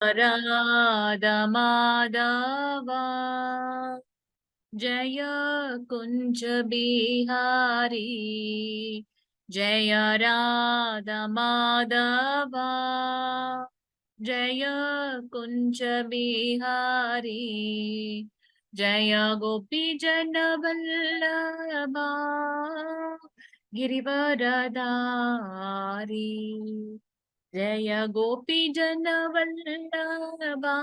राधा माधवा जय कुंज बिहारी जय राधा माधवा जय कुंज बिहारी जय गोपी जन वल्लभा गिरिवरधारी जय गोपी जन वल्लभा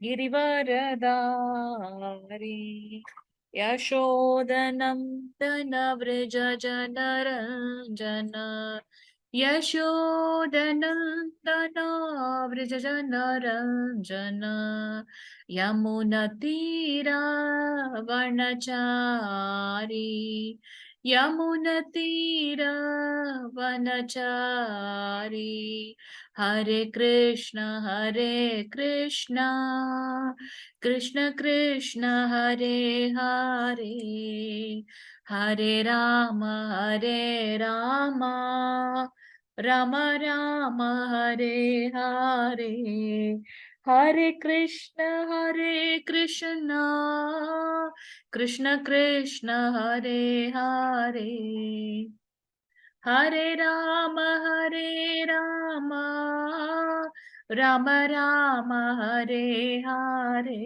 गिरिवरधारी यशोदनन्दन व्रज जनरञ्जन यशोदनन्दन व्रज जनरञ्जन यमुनतीरावनचारी यमुनतीरावनचारी हरे कृष्ण कृष्ण कृष्ण हरे हरे हरे राम राम राम हरे हरे हरे कृष्ण कृष्ण कृष्ण हरे हरे हरे राम राम राम हरे हरे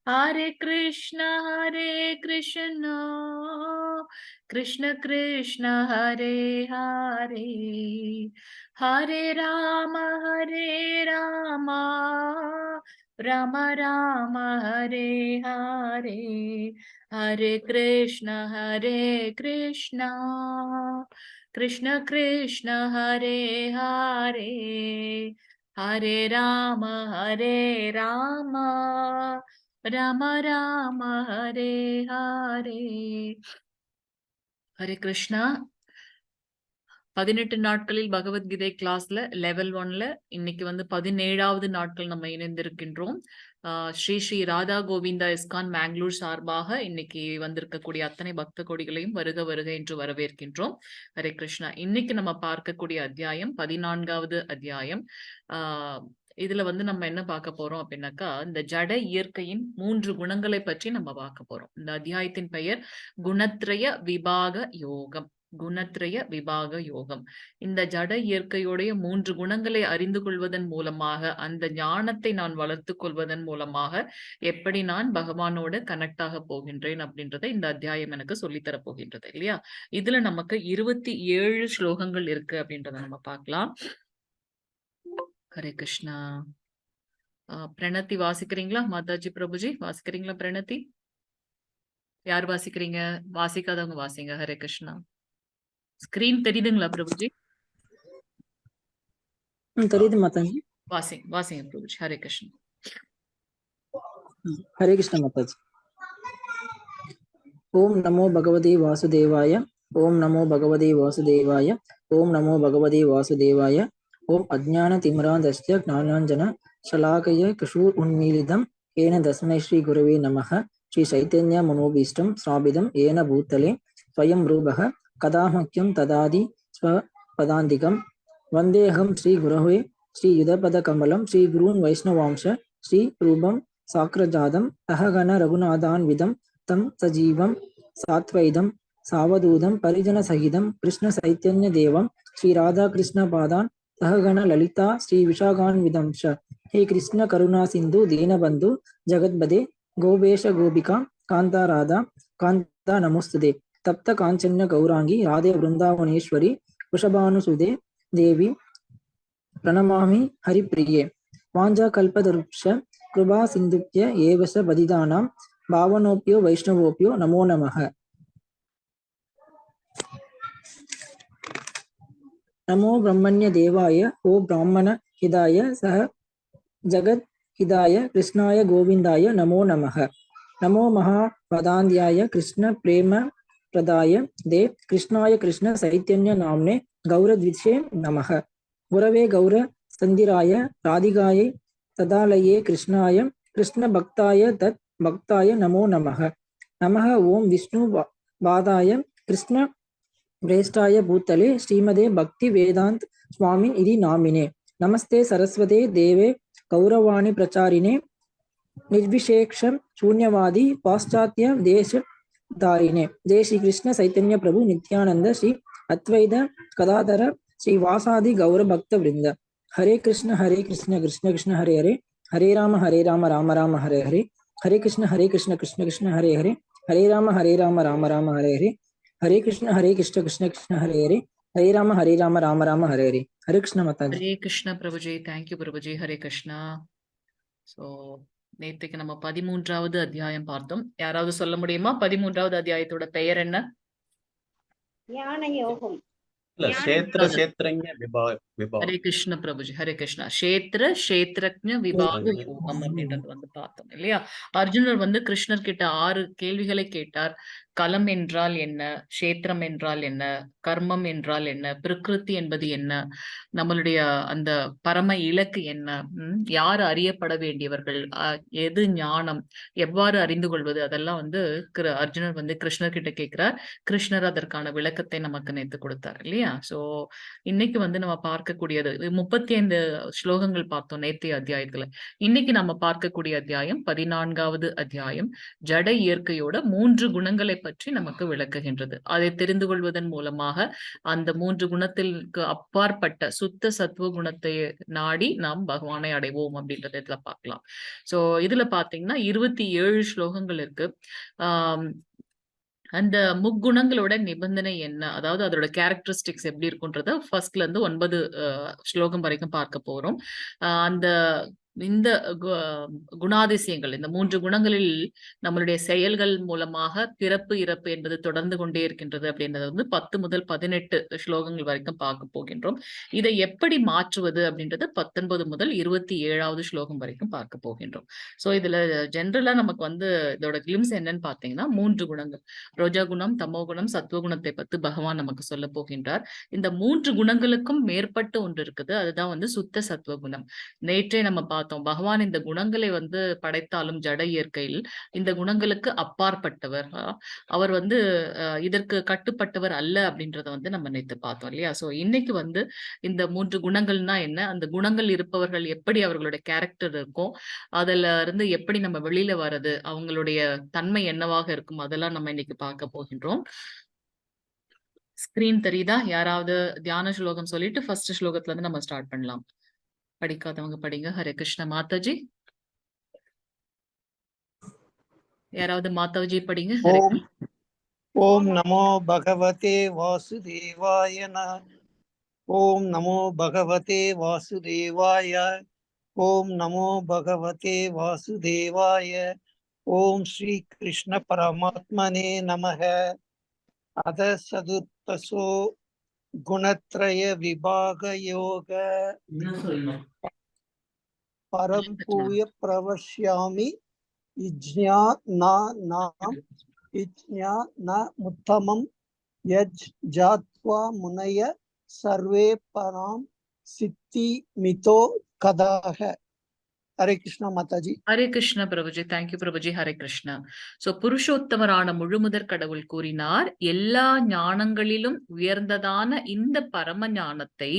हरे कृष्ण कृष्ण कृष्ण हरे हरे हरे राम राम राम हरे हरे हरे कृष्ण कृष्ण कृष्ण हरे हरे हरे राम राम राम हरे हरे हरे कृष्णा 18 நாட்களில் பகவத்கீதை கிளாஸ்ல லெவல் 1ல இன்னைக்கு 17வது நாட்கள் நம்ம இணைந்திருக்கின்றோம். ஸ்ரீ ஸ்ரீ ராதா கோவிந்தா இஸ்கான் மேங்களூர் சார்பாக இன்னைக்கு வந்திருக்கக்கூடிய அத்தனை பக்த கோடிகளையும் வருக வருக என்று வரவேற்கின்றோம். ஹரே கிருஷ்ணா. இன்னைக்கு நம்ம பார்க்கக்கூடிய அத்தியாயம் 14வது அத்தியாயம். இதுல நம்ம என்ன பார்க்க போறோம் அப்படின்னாக்கா, இந்த ஜட இயற்கையின் 3 குணங்களை பற்றி நம்ம பார்க்க போறோம். இந்த அத்தியாயத்தின் பெயர் குணத்ரய விபாக யோகம். குணத்ரய விபாக யோகம். இந்த ஜட இயற்கையுடைய 3 குணங்களை அறிந்து கொள்வதன் மூலமாக, அந்த ஞானத்தை நான் வளர்த்து கொள்வதன் மூலமாக எப்படி நான் பகவானோட கனெக்ட் ஆக போகின்றேன் அப்படின்றத இந்த அத்தியாயம் எனக்கு சொல்லித்தர போகின்றது இல்லையா? இதுல நமக்கு 27 ஸ்லோகங்கள் இருக்கு அப்படின்றத நம்ம பார்க்கலாம். ஹரே கிருஷ்ணா. பிரணத்தி வாசிக்கிறீங்களா? மாதாஜி பிரபுஜி வாசிக்கிறீங்களா? பிரணத்தி யார் வாசிக்கிறீங்க? வாசிக்காதவங்க வாசிங்க. ஹரே கிருஷ்ணா. ஸ்கிரீன் தெரியுதுங்களா பிரபுஜி? தெரியுது மாதாஜி. வாசிங்க பிரபுஜி. ஹரே கிருஷ்ணா. ஹரே கிருஷ்ண மாதாஜி. ஓம் நமோ பகவதே வாசுதேவாய. ஓம் நமோ பகவதே வாசுதேவாய. ஓம் நமோ பகவதே வாசுதேவாய. ஓம் அஜ்ஞான திமிராந்தஸ்ய ஞானாஞ்சன ஷலாகய கிஷூர் உன்மீலிதம் ஏன தஸ்மை ஸ்ரீ குருவே நமः. ஸ்ரீ சைத்தன்ய மனோபீஷ்டம் ஸ்ராபிதம் ஏன பூத்தலே ஸ்வயம் ரூபக கதாமக்கியம் ததாதி ஸ்வபதாந்திகம் வந்தேகம் ஸ்ரீ குருவே ஸ்ரீ யுதபத கமலம் ஸ்ரீ குருன் வைஷ்ணவாம்ச ஸ்ரீ ரூபம் சாக்ரஜாதம் சஹகண ரகுநாதான்விதம் தம் சஜீவம் சாத்வைதம் சாவதூதம் பரிஜன சகிதம் கிருஷ்ண சைத்தன்ய தேவம் ஸ்ரீ ராதா கிருஷ்ண பாதான் சஹகண லலிதா ஸ்ரீ விஷாகான்விதம் ஷ. ஹே கிருஷ்ண கருணா சிந்து தீனபந்து ஜகத்பதே கோபேஷ கோபிகா காந்தா ராதா காந்தா நமோஸ்துதே. தப்த காஞ்சன்ய கௌராங்கி ராதே விருந்தாவனேஸ்வரி ரிஷபானுசுதே தேவி பிரணமாமி ஹரிப்பிரியே. வாஞ்சா கல்பதருஷ கிருபா சிந்துப்ய ஏவச பதிதானாம் பாவனோப்யோ வைஷ்ணவோப்யோ நமோ நமः. நமோ பிரம்மண்ய தேவாய ஓ பிராமண ஹிதாய சஹ ஜகத் ஹிதாய கிருஷ்ணாய கோவிந்தாய நமோ நமः. நமோ மகாபதாந்தியாய கிருஷ்ண பிரேம பிரதாய தே கிருஷ்ணாய கிருஷ்ண சைத்தன்ய நாம்னே கௌரத்விஷே நமः. குரவே கௌர சந்திராய ராதிகாயை ததாலயே கிருஷ்ணாய கிருஷ்ண பக்தாய தத் பக்தாய நமோ நமः. நமः ஓம் விஷ்ணு பாதாய கிருஷ்ண பிரேஷ்டாய பூத்தலே ஸ்ரீமதே பக்தி வேதாந்த் சுவாமின் இதி நாமினே. नमस्ते सरस्वते देवे कौरवाणी प्रचारिणे निर्विशेषं शून्यवादी पाश्चात्य देश दारिणे। जय श्री कृष्ण चैतन्य प्रभु नित्यानंद श्री अद्वैत गदाधर श्री वासादि गौर भक्त वृंद। हरे कृष्ण कृष्ण कृष्ण हरे हरे, हरे राम राम राम हरे हरे, हरे कृष्ण कृष्ण कृष्ण हरे हरे, हरे राम राम राम हरे हरे, हरे कृष्ण कृष्ण कृष्ण हरे हरे, हरे राम राम हरे हरे। हरे कृष्ण माता जी। ஹரே கிருஷ்ண பிரபுஜி, தேங்க்யூ பிரபுஜி. ஹரே கிருஷ்ணா. ஸோ நேத்துக்கு நம்ம 13வது அத்தியாயம் பார்த்தோம். யாராவது சொல்ல முடியுமா 13வது அத்தியாயத்தோட பெயர் என்ன? ஞான யோகம். இல்ல, க்ஷேத்திர க்ஷேத்ரஜ்ஞ விபாகம். ஹரே கிருஷ்ண பிரபுஜி, ஹரே கிருஷ்ணா. க்ஷேத்திர க்ஷேத்ரஜ்ஞ விபாக யோகம் அப்படின்றது வந்து பார்த்தோம் இல்லையா? அர்ஜுனர் வந்து கிருஷ்ணர் கிட்ட 6 கேள்விகளை கேட்டார். களம் என்றால் என்ன, க்ஷேத்திரம் என்றால் என்ன, கர்மம் என்றால் என்ன, பிரகிருதி என்பது என்ன, நம்மளுடைய அந்த பரம இலக்கு என்ன, யார் அறியப்பட வேண்டியவர்கள், எது ஞானம், எவ்வாறு அறிந்து கொள்வது, அதெல்லாம் வந்து அர்ஜுனர் வந்து கிருஷ்ணர் கிட்ட கேட்கிறார். கிருஷ்ணர் அதற்கான விளக்கத்தை நமக்கு நேத்து கொடுத்தார் இல்லையா? சோ இன்னைக்கு வந்து நம்ம பார்க்கக்கூடியது 35 ஸ்லோகங்கள் பார்த்தோம் நேற்றைய அத்தியாயத்துல. இன்னைக்கு நம்ம பார்க்கக்கூடிய அத்தியாயம் 14வது அத்தியாயம். ஜட இயற்கையோட 3 குணங்களை பற்றி நமக்கு விளக்குகின்றது. அதை தெரிந்து கொள்வதன் மூலமாக அந்த 3 குணத்திற்கு அப்பாற்பட்ட சுத்த சத்துவ குணத்தை நாடி நாம் பகவானை அடைவோம் அப்படின்றத இதுல பார்க்கலாம். சோ இதுல பாத்தீங்கன்னா 27 ஸ்லோகங்கள் இருக்கு. அந்த முக்குணங்களோட நிபந்தனை என்ன, அதாவது அதோட கேரக்டரிஸ்டிக்ஸ் எப்படி இருக்குன்றத ஃபர்ஸ்ட்ல இருந்து 9 ஸ்லோகம் வரைக்கும் பார்க்க போறோம். அந்த இந்த குணாதிசயங்கள், இந்த 3 குணங்களில் நம்மளுடைய செயல்கள் மூலமாக பிறப்பு இறப்பு என்பது தொடர்ந்து கொண்டே இருக்கின்றது அப்படின்றது வந்து 10 முதல் 18 ஸ்லோகங்கள் வரைக்கும் பார்க்க போகின்றோம். இதை எப்படி மாற்றுவது அப்படின்றது 19 முதல் 27வது ஸ்லோகம் வரைக்கும் பார்க்க போகின்றோம். சோ இதுல ஜென்ரலா நமக்கு வந்து இதோட கிளிம்ஸ் என்னன்னு பாத்தீங்கன்னா 3 குணங்கள், ரோஜா குணம், தமோ குணம், சத்துவ குணத்தை பத்தி பகவான் நமக்கு சொல்ல போகின்றார். இந்த 3 குணங்களுக்கும் மேற்பட்ட ஒன்று இருக்குது, அதுதான் வந்து சுத்த சத்துவ குணம். நேற்றே நம்ம பார்த்தோம், பகவான் இந்த குணங்களை வந்து படைத்தாலும் ஜட இயற்கையில் இந்த குணங்களுக்கு அப்பாற்பட்டவர். அவர் வந்து இதற்கு கட்டுப்பட்டவர் அல்ல அப்படின்றத வந்து நம்ம நேற்று பார்த்தோம் இல்லையா? சோ இன்னைக்கு வந்து இந்த 3 குணங்கள்னா என்ன, அந்த குணங்கள் இருப்பவர்கள் எப்படி அவர்களுடைய கேரக்டர் இருக்கும், அதுல இருந்து எப்படி நம்ம வெளியில வர்றது, அவங்களுடைய தன்மை என்னவாக இருக்கும், அதெல்லாம் நம்ம இன்னைக்கு பார்க்க போகின்றோம். ஸ்கிரீன் தெரியுதா? யாராவது தியான ஸ்லோகம் சொல்லிட்டு ஃபர்ஸ்ட் ஸ்லோகத்துல இருந்து நம்ம ஸ்டார்ட் பண்ணலாம். படிக்காதவங்க படிங்க. ஹரே கிருஷ்ண. மாதாஜி, யாராவது மாதாஜி படிங்க. ஓம் நமோ பகவதே வாசுதேவாய. ஓம் நமோ பகவதே வாசுதேவாய. ஓம் நமோ பகவதே வாசுதேவாய. ஓம் ஸ்ரீ கிருஷ்ண பரமாத்மனே நமக. அத சதுர்த்தசோ குணத்ரய விபாக யோக பரம்பூய பிரவஷ்யாமி முத்தமம் யஜ் ஜாத்வா முனய சர்வே பராம் சித்தி மிதோ கதாக. ஹரே கிருஷ்ணா மாதாஜி. ஹரே கிருஷ்ண பிரபுஜி, தேங்க்யூ பிரபுஜி. ஹரே கிருஷ்ணா. சோ புருஷோத்தமரான முழுமுதற் கடவுள் கூறினார், எல்லா ஞானங்களிலும் உயர்ந்ததான இந்த பரம ஞானத்தை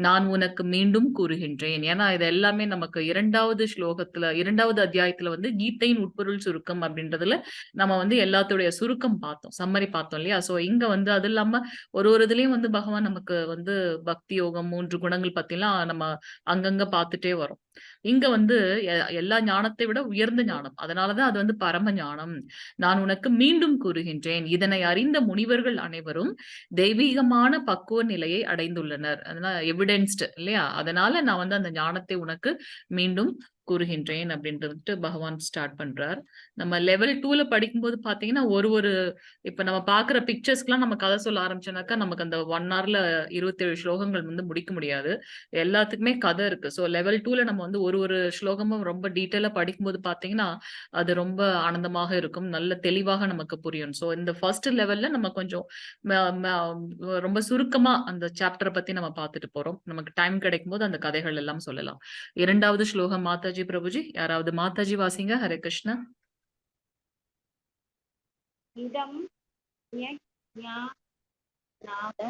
நான் உனக்கு மீண்டும் கூறுகின்றேன். ஏன்னா இது எல்லாமே நமக்கு 2வது ஸ்லோகத்துல 2வது அத்தியாயத்துல வந்து கீதையின் உட்பொருள் சுருக்கம் அப்படின்றதுல நம்ம வந்து எல்லாத்துடைய சுருக்கம் பார்த்தோம், சம்மரி பார்த்தோம் இல்லையா? சோ இங்க வந்து அது இல்லாம ஒரு இதுலயும் வந்து பகவான் நமக்கு வந்து பக்தி யோகம் 3 குணங்கள் பத்திலாம் நம்ம அங்கங்க பார்த்துட்டே வரோம். இங்க வந்து எல்லா ஞானத்தை விட உயர்ந்த ஞானம், அதனாலதான் அது வந்து பரம ஞானம். நான் உனக்கு மீண்டும் கூறுகின்றேன், இதனை அறிந்த முனிவர்கள் அனைவரும் தெய்வீகமான பக்குவ நிலையை அடைந்துள்ளனர். அதனால எவிடென்ஸ்டு இல்லையா? அதனால நான் வந்து அந்த ஞானத்தை உனக்கு மீண்டும் கூறுகின்றேன் அப்படின்ட்டு பகவான் ஸ்டார்ட் பண்றார். நம்ம லெவல் 2ல படிக்கும்போது பாத்தீங்கன்னா ஒரு இப்ப நம்ம பாக்குற பிக்சர்ஸ்க்குலாம் நம்ம கதை சொல்ல ஆரம்பிச்சோம்னாக்கா நமக்கு அந்த 1 hourல 27 ஸ்லோகங்கள் வந்து முடிக்க முடியாது. எல்லாத்துக்குமே கதை இருக்கு. சோ லெவல் 2ல நம்ம வந்து ஒரு ஸ்லோகமும் ரொம்ப டீட்டெயிலா படிக்கும்போது பாத்தீங்கன்னா அது ரொம்ப ஆனந்தமாக இருக்கும், நல்ல தெளிவாக நமக்கு புரியும். சோ இந்த ஃபர்ஸ்ட் லெவல்ல நம்ம கொஞ்சம் ரொம்ப சுருக்கமா அந்த சாப்டரை பத்தி நம்ம பார்த்துட்டு போறோம். நமக்கு டைம் கிடைக்கும் போது அந்த கதைகள் எல்லாம் சொல்லலாம். 2வது ஸ்லோகம் மாதாஜி பிரபுஜி, யாராவது மாதாஜி வாசிங்க. ஹரே கிருஷ்ணா. இதம் ஞானாத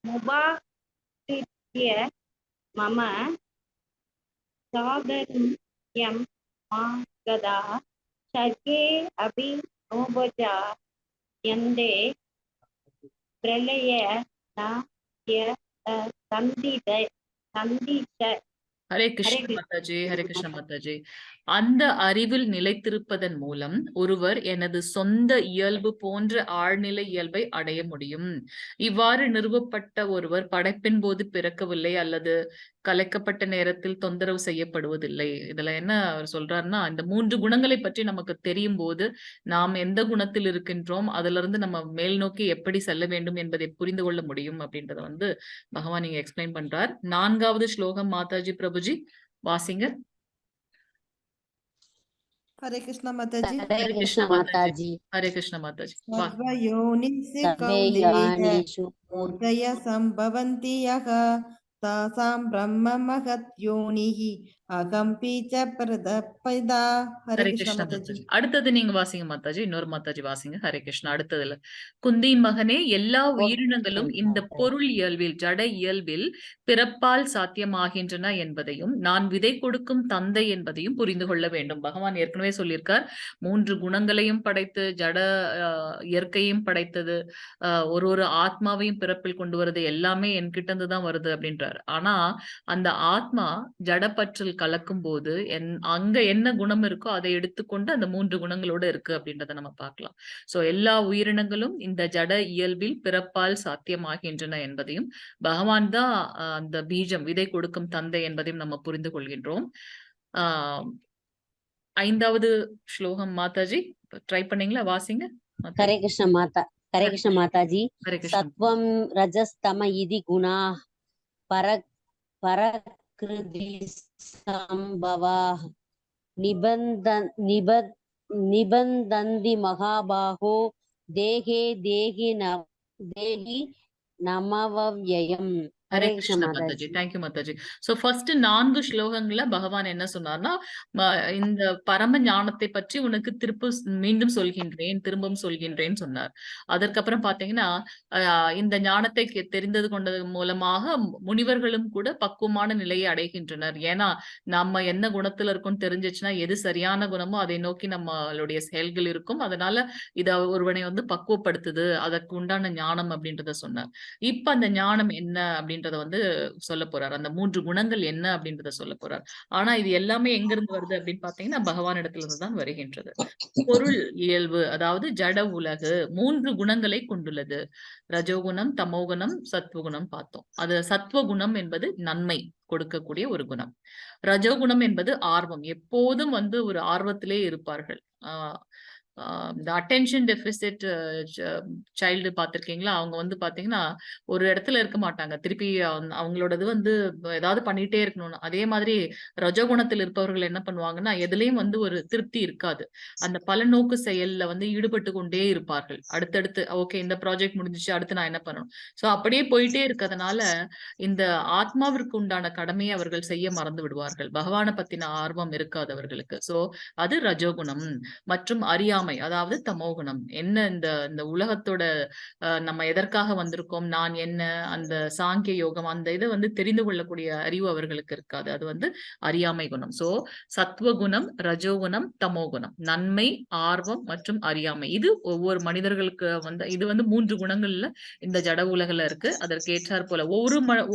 முபாதித்ய मम साधर्म्यं मा गदा सर्गे अपि नोपजा यन्ते प्रलय न सन्दित ஹரே हरे கிருஷ்ண कृष्ण மாதாஜி, ஹரே கிருஷ்ண மாதாஜி. அந்த அறிவில் நிலைத்திருப்பதன் மூலம் ஒருவர் எனது சொந்த இயல்பு போன்ற ஆழ்நிலை இயல்பை அடைய முடியும். இவ்வாறு நிறுவப்பட்ட ஒருவர் படைப்பின் போது பிறக்கவில்லை அல்லது கலைக்கப்பட்ட நேரத்தில் தொந்தரவு செய்யப்படுவதில்லை. இதுல என்ன அவர் சொல்றாருன்னா, இந்த 3 குணங்களை பற்றி நமக்கு தெரியும் போது நாம் எந்த குணத்தில் இருக்கின்றோம், அதுல இருந்து நம்ம மேல் நோக்கி எப்படி செல்ல வேண்டும் என்பதை புரிந்து கொள்ள முடியும் அப்படின்றத வந்து பகவான் இங்க எக்ஸ்பிளைன் பண்றார். 4வது ஸ்லோகம் மாதாஜி பிரபுஜி வாசிங்க. हरे कृष्ण माताजी। ஹரே हरे கிருஷ்ண कृष्ण மாதாஜி, माताजी। ஹரே கிருஷ்ண மாதாஜி. வா. सर्वयोनिषु सर्वे कौन्तेय यानेषु मूर्तय सम्भवन्ति यः तासां ब्रह्म महत् योनिः अहमपि च प्रदपदा। हरे ஹரே कृष्ण கிருஷ்ண माताजी। மாதாஜி. அடுத்தது நீங்க வாசிங்க மாதாஜி. இன்னொரு மாதாஜி வாசிங்க. ஹரே கிருஷ்ணா. அடுத்ததுல குந்தி மகனே, எல்லா உயிரினங்களும் இந்த பொருள் இயல்பில் ஜட இயல்பில் பிறப்பால் சாத்தியமாகின்றன என்பதையும் நான் விதை கொடுக்கும் தந்தை என்பதையும் புரிந்து கொள்ள வேண்டும். பகவான் ஏற்கனவே சொல்லியிருக்கார், 3 குணங்களையும் படைத்து ஜட இயற்கையும் படைத்தது, ஒரு ஆத்மாவையும் பிறப்பில் கொண்டு வருது, எல்லாமே என்கிட்ட இருந்து தான் வருது அப்படின்றார். ஆனா அந்த ஆத்மா ஜடப்பற்றில் கலக்கும் போது அங்க என்ன குணம் இருக்கோ அதை எடுத்துக்கொண்டு அந்த 3 குணங்களோட இருக்கு அப்படின்றத நம்ம பார்க்கலாம். சோ எல்லா உயிரினங்களும் இந்த ஜட இயல்பில் பிறப்பால் சாத்தியமாகின்றன என்பதையும் பகவான் தான் அந்த பீஜம் விதை கொடுக்கும் தந்தை என்பதையும் நம்ம புரிந்து கொள்கின்றோம். 5வது ஸ்லோகம் மாதாஜி ட்ரை பண்ணீங்களா? வாசிங்க. हरे कृष्ण माता। हरे कृष्ण माताजी। ஹரே கிருஷ்ண. सत्वं रजस्तम इति गुणाः परकृति संभवाः निबन्धन्ति महाबाहो देहि नमव्ययम्। ஹரே हरे கிருஷ்ண कृष्ण மாதாஜி. माताजी। தேங்க்யூ மாதாஜி. சோ ஃபர்ஸ்ட் 4 ஸ்லோகங்கள்ல பகவான் என்ன சொன்னார்னா, இந்த பரம ஞானத்தை பற்றி உனக்கு மீண்டும் சொல்கின்றேன், திரும்பவும் சொல்கின்றேன் சொன்னார். அதற்கப்புறம் பாத்தீங்கன்னா, இந்த ஞானத்தை தெரிந்தது கொண்டது மூலமாக முனிவர்களும் கூட பக்குவமான நிலையை அடைகின்றனர். ஏன்னா நம்ம என்ன குணத்துல இருக்கோம்னு தெரிஞ்சிச்சுன்னா எது சரியான குணமோ அதை நோக்கி நம்மளுடைய செயல்கள் இருக்கும். அதனால இத ஒருவனை வந்து பக்குவப்படுத்துது, அதற்கு உண்டான ஞானம் அப்படின்றத சொன்னார். இப்ப அந்த ஞானம் என்ன அப்படின்றத வந்து சொல்ல போறார். அந்த 3 குணங்கள் என்ன அப்படின்றத சொல்ல போறார். ஆனா இது எல்லாமே எங்க இருந்து வருது அப்படின்னு பாத்தீங்கன்னா பகவான் இடத்துல இருந்து தான் வருகின்றது. பொருள் இயல்பு, அதாவது ஜட உலகு 3 குணங்களை கொண்டுள்ளது. ரஜோகுணம், தமோகுணம், சத்வகுணம் பார்த்தோம். அது சத்வகுணம் என்பது நன்மை கொடுக்கக்கூடிய ஒரு குணம். ரஜோகுணம் என்பது ஆர்வம், எப்போதும் வந்து ஒரு ஆர்வத்திலே இருப்பார்கள். இந்த அட்டென்ஷன் டெபிசிட் சைல்டு பார்த்திருக்கீங்களா? அவங்க வந்து பாத்தீங்கன்னா ஒரு இடத்துல இருக்க மாட்டாங்க, திருப்பி அவங்களோடது வந்து ஏதாவது பண்ணிட்டே இருக்கணும்னு. அதே மாதிரி ரஜோகுணத்தில் இருப்பவர்கள் என்ன பண்ணுவாங்கன்னா எதுலயும் வந்து ஒரு திருப்தி இருக்காது. அந்த பலநோக்கு செயல்ல வந்து ஈடுபட்டு கொண்டே இருப்பார்கள். அடுத்தடுத்து ஓகே இந்த ப்ராஜெக்ட் முடிஞ்சிச்சு, அடுத்து நான் என்ன பண்ணணும். சோ அப்படியே போயிட்டே இருக்கிறதுனால இந்த ஆத்மாவிற்கு உண்டான கடமையை அவர்கள் செய்ய மறந்து விடுவார்கள். பகவானை பத்தின ஆர்வம் இருக்காது அவர்களுக்கு. சோ அது ரஜோகுணம். மற்றும் அறியாமை, அதாவது தமோகுணம். என்ன இந்த இந்த உலகத்தோட நம்ம எதற்காக வந்திருக்கோம், நான் என்ன, அந்த சாங்கிய யோகம், அந்த இதை வந்து தெரிந்து கொள்ளக்கூடிய அறிவு அவர்களுக்கு இருக்காது. அது வந்து அறியாமை குணம். சோ சத்வகுணம், ரஜோகுணம், தமோகுணம், நன்மை, ஆர்வம் மற்றும் அறியாமை. இது ஒவ்வொரு மனிதர்களுக்கு வந்து இது வந்து 3 குணங்கள்ல இந்த ஜட உலகில இருக்கு. அதற்கு ஏற்றாற் போல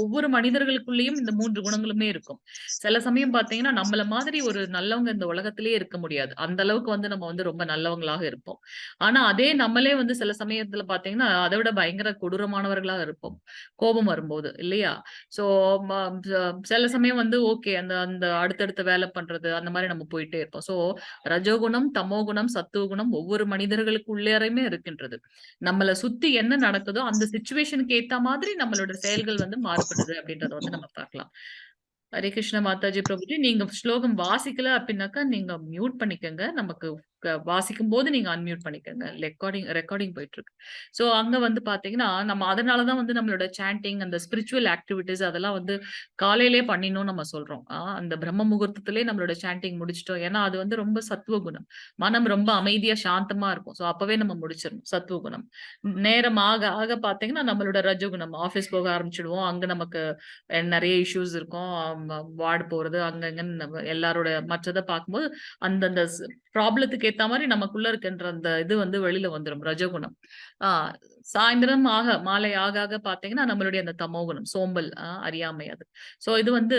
ஒவ்வொரு மனிதர்களுக்குள்ளேயும் இந்த 3 குணங்களுமே இருக்கும். சில சமயம் பாத்தீங்கன்னா நம்மள மாதிரி ஒரு நல்லவங்க இந்த உலகத்திலேயே இருக்க முடியாது. அந்த அளவுக்கு வந்து நம்ம வந்து ரொம்ப நல்லவங்களாக இருப்போம். ஆனா அதே நம்மளே வந்து சில சமயத்துல பாத்தீங்கன்னா அதை விட பயங்கர கொடூரமானவர்களாக இருப்போம் கோபம் வரும்போது, இல்லையா? சோ சில சமயம் வந்து ஓகே அந்த அந்த அடுத்தடுத்த வேலை பண்றது அந்த மாதிரி நம்ம போயிட்டே இருப்போம். சோ ரஜோகுணம், தமோகுணம், சத்துவகுணம் ஒவ்வொரு மனிதர்களுக்கு உள்ளேயுமே இருக்கின்றது. நம்மளை சுத்தி என்ன நடக்குதோ அந்த சிச்சுவேஷனுக்கு ஏத்த மாதிரி நம்மளோட செயல்கள் வந்து மாறுபடுது அப்படின்றத வந்து நம்ம பார்க்கலாம். ஹரே கிருஷ்ண மாதாஜி பிரபுஜி, நீங்க ஸ்லோகம் வாசிக்கல அப்படின்னாக்கா நீங்க மியூட் பண்ணிக்கங்க. நமக்கு வாசிக்கும் போது நீங்க அன்மியூட் பண்ணிக்கோங்க. ரெக்கார்டிங் போயிட்டு இருக்கு. ஸோ அங்க வந்து பாத்தீங்கன்னா நம்ம அதனாலதான் வந்து நம்மளோட சாண்டிங் அந்த ஸ்பிரிச்சுவல் ஆக்டிவிட்டிஸ் அதெல்லாம் வந்து காலையிலேயே பண்ணினோம் நம்ம சொல்றோம். அந்த பிரம்ம முகூர்த்தத்திலே நம்மளோட சாண்டிங் முடிச்சிட்டோம். ஏன்னா அது வந்து ரொம்ப சத்துவ குணம். மனம் ரொம்ப அமைதியா சாந்தமா இருக்கும். ஸோ அப்பவே நம்ம முடிச்சிடணும் சத்துவ குணம். நேரம் ஆக ஆக பாத்தீங்கன்னா நம்மளோட ரஜகுணம் ஆபீஸ் போக ஆரம்பிச்சிடுவோம். அங்க நமக்கு நிறைய இஷ்யூஸ் இருக்கும். வார்டு போறது அங்கங்கன்னு நம்ம எல்லாரோட மற்றதை பார்க்கும்போது அந்தந்த ப்ராப்ளத்துக்கு ஏத்த மாதிரி நமக்குள்ள இருக்கின்ற அந்த இது வந்து வெளியில வந்துடும் ரஜகுணம். சாயந்தரம் மாலை ஆக ஆக பாத்தீங்கன்னா நம்மளுடைய அந்த தமோகுணம் சோம்பல் அறியாமை அது. சோ இது வந்து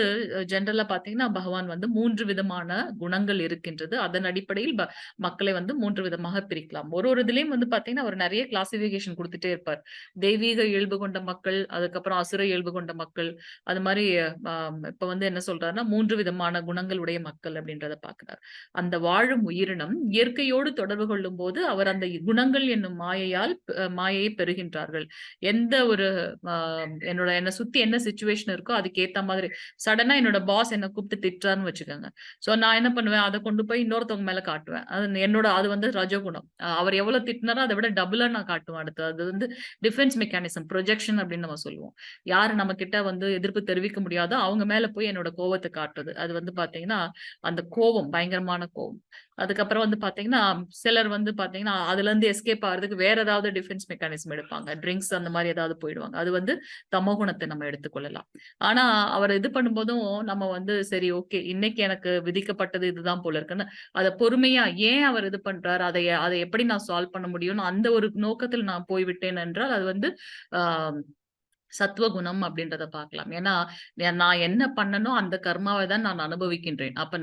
ஜெனரலா பாத்தீங்கன்னா பகவான் வந்து 3 விதமான குணங்கள் இருக்கின்றது. அதன் அடிப்படையில் மக்களை வந்து 3 விதமாக பிரிக்கலாம். ஒரு இதுலயும் வந்து பாத்தீங்கன்னா அவர் நிறைய கிளாசிபிகேஷன் கொடுத்துட்டே இருப்பார். தெய்வீக இயல்பு கொண்ட மக்கள், அதுக்கப்புறம் அசுர இயல்பு கொண்ட மக்கள், அது மாதிரி இப்ப வந்து என்ன சொல்றாருன்னா 3 விதமான குணங்கள் உடைய மக்கள் அப்படின்றத பாக்குறார். அந்த வாழும் உயிரினம் இயற்கையோடு தொடர்பு கொள்ளும் போது அவர் அந்த குணங்கள் என்னும் மாயையை பெறுகின்றார்கள். எந்த ஒரு என்ன சுத்தி என்ன சிச்சுவேஷன் இருக்கோ அதுக்கு ஏத்த மாதிரி சடனா என்னோட பாஸ் என்ன கூப்பிட்டு திட்டுறான்னு வச்சுக்கோங்க. சோ நான் என்ன பண்ணுவேன், அதை கொண்டு போய் இன்னொருத்தவங்க மேல காட்டுவேன். அது வந்து ரஜகுணம். அவர் எவ்வளவு திட்டினாரோ அதை விட டபுளா நான் காட்டுவேன். அடுத்து அது வந்து டிஃபென்ஸ் மெக்கானிசம், ப்ரொஜெக்ஷன் அப்படின்னு நம்ம சொல்லுவோம். யாரு நம்ம கிட்ட வந்து எதிர்ப்பு தெரிவிக்க முடியாதோ அவங்க மேல போய் என்னோட கோவத்தை காட்டுறது. அது வந்து பாத்தீங்கன்னா அந்த கோபம் பயங்கரமான கோபம். அதுக்கப்புறம் வந்து பாத்தீங்கன்னா சிலர் வந்து பாத்தீங்கன்னா அதுல இருந்து எஸ்கேப் ஆகிறதுக்கு வேற ஏதாவது டிஃபென்ஸ் மெக்கானிசம் எடுப்பாங்க. ட்ரிங்க்ஸ் அந்த மாதிரி ஏதாவது போயிடுவாங்க. அது வந்து தமோகுணத்தை நம்ம எடுத்துக்கொள்ளலாம். ஆனா அவர் இது பண்ணும்போதும் நம்ம வந்து சரி ஓகே இன்னைக்கு எனக்கு விதிக்கப்பட்டது இதுதான் போல இருக்குன்னு அதை பொறுமையா ஏன் அவர் இது பண்றாரு, அதை எப்படி நான் சால்வ் பண்ண முடியும்னு அந்த ஒரு நோக்கத்தில் நான் போய்விட்டேன் என்றால் அது வந்து ஆஹ் சத்துவகுணம் அப்படின்றத பார்க்கலாம். ஏன்னா நான் என்ன பண்ணனோ அந்த கர்மாவை தான் நான் அனுபவிக்கின்றேன். அப்ப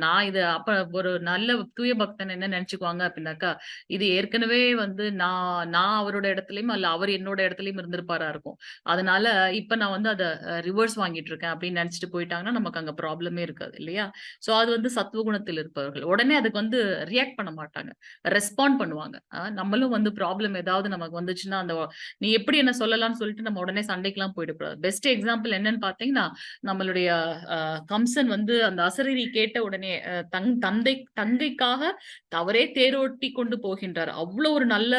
அப்ப ஒரு நல்ல தூய பக்தன் என்ன நினைச்சுக்குவாங்க அப்படின்னாக்கா இது ஏற்கனவே வந்து நான் அவரோட இடத்துலயும் அல்ல அவர் என்னோட இடத்துலயும் இருந்திருப்பாரா இருக்கும். அதனால இப்ப நான் வந்து அதை ரிவர்ஸ் வாங்கிட்டு இருக்கேன் அப்படின்னு நினைச்சிட்டு போயிட்டாங்கன்னா நமக்கு அங்க ப்ராப்ளமே இருக்காது இல்லையா. சோ அது வந்து சத்துவகுணத்தில் இருப்பவர்கள் உடனே அதுக்கு வந்து ரியாக்ட் பண்ண மாட்டாங்க, ரெஸ்பாண்ட் பண்ணுவாங்க. நம்மளும் வந்து ப்ராப்ளம் ஏதாவது நமக்கு வந்துச்சுன்னா அந்த நீ எப்படி என்ன சொல்லலாம்னு சொல்லிட்டு நம்ம உடனே சண்டைக்கெல்லாம் போயிடக்கூடாது. பெஸ்ட் எக்ஸாம்பிள் என்னன்னு பாத்தீங்கன்னா நம்மளுடைய கம்சன் வந்து அந்த அசரீரி கேட்ட உடனே தங்கைக்காக தவறே தேரோட்டி கொண்டு போகின்றார். அவ்வளவு ஒரு நல்ல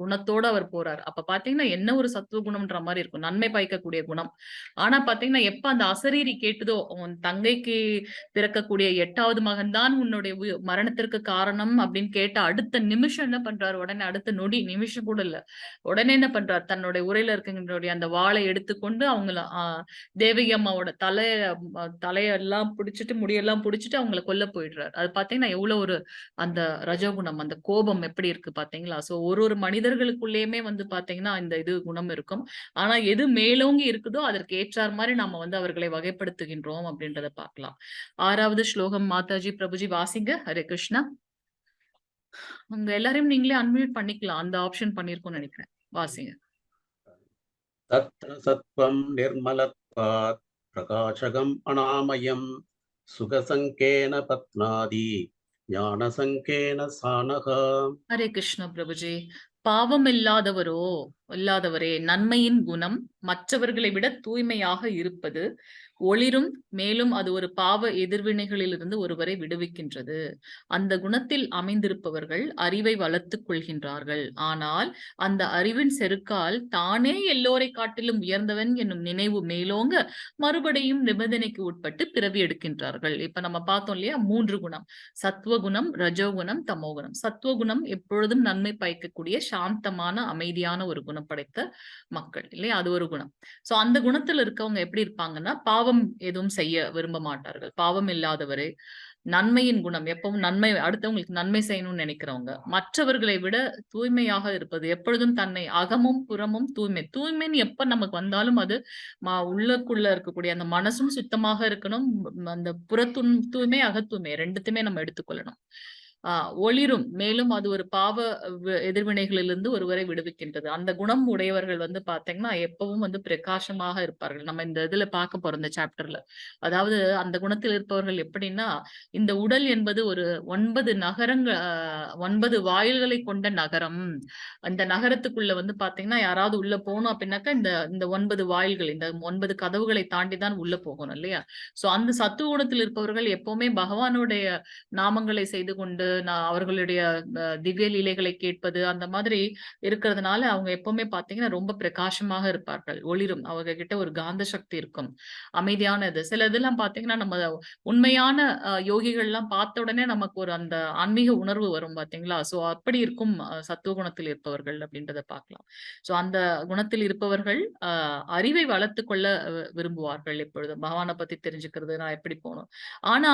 குணத்தோட அவர் போறார். அப்ப பாத்தீங்கன்னா என்ன ஒரு சத்துவ குணம்ன்ற மாதிரி இருக்கும், நன்மை பயக்கக்கூடிய குணம். ஆனா பாத்தீங்கன்னா எப்ப அந்த அசரீரி கேட்டதோ உன் தங்கைக்கு பிறக்கக்கூடிய 8வது மகன் தான் உன்னுடைய மரணத்திற்கு காரணம் அப்படின்னு கேட்ட அடுத்த நிமிஷம் என்ன பண்றாரு, உடனே அடுத்த நொடி நிமிஷம் கூட இல்ல உடனே என்ன பண்றாரு, தன்னுடைய உரையில இருக்கின்ற அந்த வாளை எடுத்துக்கொண்டு அவங்கள தேவகி அம்மாவோட தலையெல்லாம் பிடிச்சிட்டு முடியெல்லாம் பிடிச்சிட்டு அவங்கள கொல்ல போயிடுறாரு. அது பாத்தீங்கன்னா எவ்வளவு ஒரு அந்த ரஜகுணம் அந்த கோபம் எப்படி இருக்கு பாத்தீங்களா. சோ ஒரு மனிதர்களுக்குள்ளேயுமே வந்து பாத்தீங்கன்னா இந்த இது குணம் இருக்கும். ஆனா எது மேலோங்கி இருக்குதோ அதற்கு ஏற்றார் மாதிரி நாம வந்து அவர்களை வகைப்படுத்துகின்றோம் அப்படின்றத பார்க்கலாம். 6வது ஸ்லோகம் மாதாஜி பிரபுஜி வாசிங்க. ஹரே கிருஷ்ணா. உங்க எல்லாரையும் நீங்களே அன்மியூட் பண்ணிக்கலாம். அந்த ஆப்ஷன் பண்ணிருக்கோம்னு நினைக்கிறேன். வாசிங்க. तत्र सत्त्वं निर्मलत्वात् प्रकाशकम् अनामयं सुखसङ्केन पत्नादि ஞானசங்கேன சானகா. ஹரே கிருஷ்ண பிரபுஜி. பாவம் இல்லாதவரே நன்மையின் குணம் மற்றவர்களை விட தூய்மையாக இருப்பது ஒளிரும். மேலும் அது ஒரு பாவ எதிர்வினைகளிலிருந்து ஒருவரை விடுவிக்கின்றது. அந்த குணத்தில் அமைந்திருப்பவர்கள் அறிவை வளர்த்துக் கொள்கின்றார்கள். ஆனால் அந்த அறிவின் செருக்கால் தானே எல்லோரை காட்டிலும் உயர்ந்தவன் என்னும் நினைவு மேலோங்க மறுபடியும் நிபந்தனைக்கு உட்பட்டு பிறவி எடுக்கின்றார்கள். இப்ப நம்ம பார்த்தோம் இல்லையா 3 குணம், சத்துவகுணம், ரஜோகுணம், தமோகுணம். சத்துவகுணம் எப்பொழுதும் நன்மை பயக்கக்கூடிய சாந்தமான அமைதியான ஒரு குணம் படைத்த மக்கள் இல்லையா, அது ஒரு குணம். சோ அந்த குணத்துல இருக்கவங்க எப்படி இருப்பாங்கன்னா பாவம் எதுவும் செய்ய விரும்ப மாட்டார்கள். பாவம் இல்லாதவரே நன்மையின் குணம், எப்பவும் அடுத்தவங்களுக்கு நன்மை செய்யணும்னு நினைக்கிறவங்க, மற்றவர்களை விட தூய்மையாக இருப்பது, எப்பொழுதும் தன்னை அகமும் புறமும் தூய்மைன்னு எப்ப நமக்கு வந்தாலும் அது உள்ளுக்குள்ள இருக்கக்கூடிய அந்த மனசும் சுத்தமாக இருக்கணும். அந்த தூய்மை அகத்தூய்மை ரெண்டுத்துமே நம்ம எடுத்துக்கொள்ளணும். ஒளிரும். மேலும் அது ஒரு பாவ எதிர்வினைகளிலிருந்து ஒருவரை விடுவிக்கின்றது. அந்த குணம் உடையவர்கள் வந்து பாத்தீங்கன்னா எப்பவும் வந்து பிரகாசமாக இருப்பார்கள். நம்ம இந்த இதுல பார்க்க போறோம் இந்த சாப்டர்ல. அதாவது அந்த குணத்தில் இருப்பவர்கள் எப்படின்னா இந்த உடல் என்பது ஒரு 9 வாயில்களை கொண்ட நகரம். அந்த நகரத்துக்குள்ள வந்து பாத்தீங்கன்னா யாராவது உள்ள போகணும் அப்படின்னாக்கா இந்த 9 வாயில்கள், இந்த 9 கதவுகளை தாண்டிதான் உள்ள போகணும் இல்லையா. சோ அந்த சத்துவ குணத்தில் இருப்பவர்கள் எப்பவுமே பகவானுடைய நாமங்களை செய்து கொண்டு நான் அவர்களுடைய திவ்ய லீலைகளை கேட்பது அந்த மாதிரி இருக்கிறதுனால அவங்க எப்பவுமே பாத்தீங்கன்னா ரொம்ப பிரகாசமாக இருப்பார்கள், ஒளிரும். அவங்க கிட்ட ஒரு காந்த சக்தி இருக்கும், அமைதியான இது. சில இதெல்லாம் பாத்தீங்கன்னா நம்ம உண்மையான யோகிகள்லாம் பார்த்த உடனே நமக்கு ஒரு அந்த ஆன்மீக உணர்வு வரும் பாத்தீங்களா. சோ அப்படி இருக்கும் சத்துவ குணத்தில் இருப்பவர்கள் அப்படின்றத பார்க்கலாம். சோ அந்த குணத்தில் இருப்பவர்கள் அறிவை வளர்த்து கொள்ள விரும்புவார்கள். எப்பொழுதும் பகவானை பத்தி தெரிஞ்சுக்கிறது, நான் எப்படி போகணும். ஆனா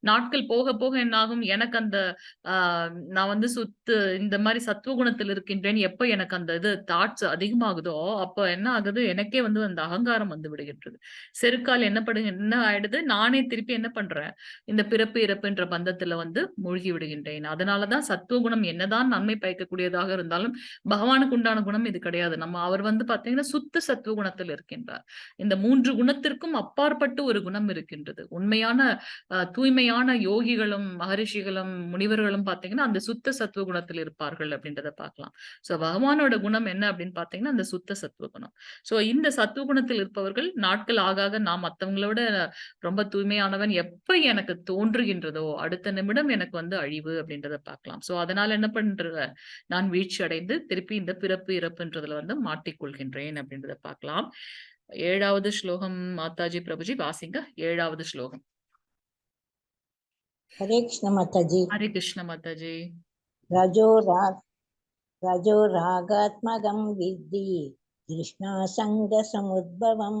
நாட்கள் போக போக என்ன ஆகும், எனக்கு அந்த நான் வந்து இந்த மாதிரி சத்துவ குணத்தில் இருக்கின்றேன் எப்ப எனக்கு அந்த இது தாட்ஸ் அதிகமாகுதோ அப்ப என்ன ஆகுது, எனக்கே வந்து அந்த அகங்காரம் வந்து விடுகின்றது. செருக்கால் என்ன ஆயிடுது, நானே திருப்பி என்ன பண்றேன், இந்த பிறப்பு இறப்புன்ற பந்தத்துல வந்து மூழ்கி விடுகின்றேன். அதனாலதான் சத்துவ குணம் என்னதான் நன்மை பயக்கக்கூடியதாக இருந்தாலும் பகவானுக்கு உண்டான குணம் இது கிடையாது. அவர் வந்து பாத்தீங்கன்னா சுத்த சத்துவ குணத்தில் இருக்கின்றார். இந்த 3 குணத்திற்கும் அப்பாற்பட்டு ஒரு குணம் இருக்கின்றது. உண்மையான தூய்மையான யோகிகளும் மகரிஷிகளும் முனிவர்களும் பாத்தீங்கன்னா அந்த சுத்த சத்துவ குணத்தில் இருப்பார்கள் அப்படின்றத பார்க்கலாம். சோ பகவானோட குணம் என்ன அப்படின்னு பாத்தீங்கன்னா அந்த சுத்த சத்துவ குணம். சோ இந்த சத்துவ குணத்தில் இருப்பவர்கள் நாட்கள் ஆக நான் மத்தவங்களோட ரொம்ப தூய்மையானவன் எப்ப எனக்கு தோன்றுகின்றதோ அடுத்த நிமிடம் எனக்கு வந்து அழிவு அப்படின்றத பார்க்கலாம். சோ அதனால என்ன பண்ற, நான் வீழ்ச்சி அடைந்து திருப்பி இந்த பிறப்பு இறப்புன்றதுல வந்து மாட்டிக்கொள்கின்றேன் அப்படின்றத பார்க்கலாம். 7வது ஸ்லோகம் மாதாஜி பிரபுஜி வாசிங்க. 7வது ஸ்லோகம். हरे कृष्ण माताजी। हरे कृष्ण माताजी। रजो रागात्मकं विद्धि तृष्णासंग समुद्भवं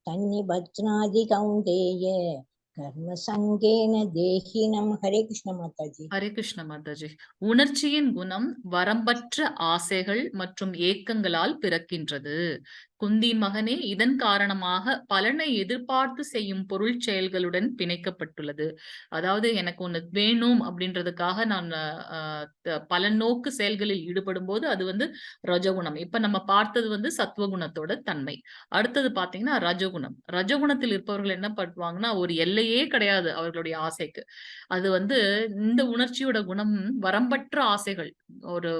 तन्निबध्नादि कौन्तेय कर्म संगेन देहिनं। हरे कृष्ण माताजी। हरे कृष्ण माताजी। உணர்ச்சியின் குணம் வரம்பற்ற ஆசைகள் மற்றும் ஏக்கங்களால் பிறக்கின்றது. குந்தியின் மகனே, இதன் காரணமாக பலனை எதிர்பார்த்து செய்யும் பொருள் செயல்களுடன் பிணைக்கப்பட்டுள்ளது. அதாவது எனக்கு ஒண்ணு வேணும் அப்படின்றதுக்காக நான் பலன் நோக்கு செயல்களில் ஈடுபடும் போது அது வந்து ரஜகுணம். இப்ப நம்ம பார்த்தது வந்து சத்துவகுணத்தோட தன்மை. அடுத்தது பாத்தீங்கன்னா ரஜகுணம். ரஜகுணத்தில் இருப்பவர்கள் என்ன பண்ணுவாங்கன்னா ஒரு எல்லையே கிடையாது அவர்களுடைய ஆசைக்கு. அது வந்து இந்த உணர்ச்சியோட குணம் வரம்பற்ற ஆசைகள், ஒரு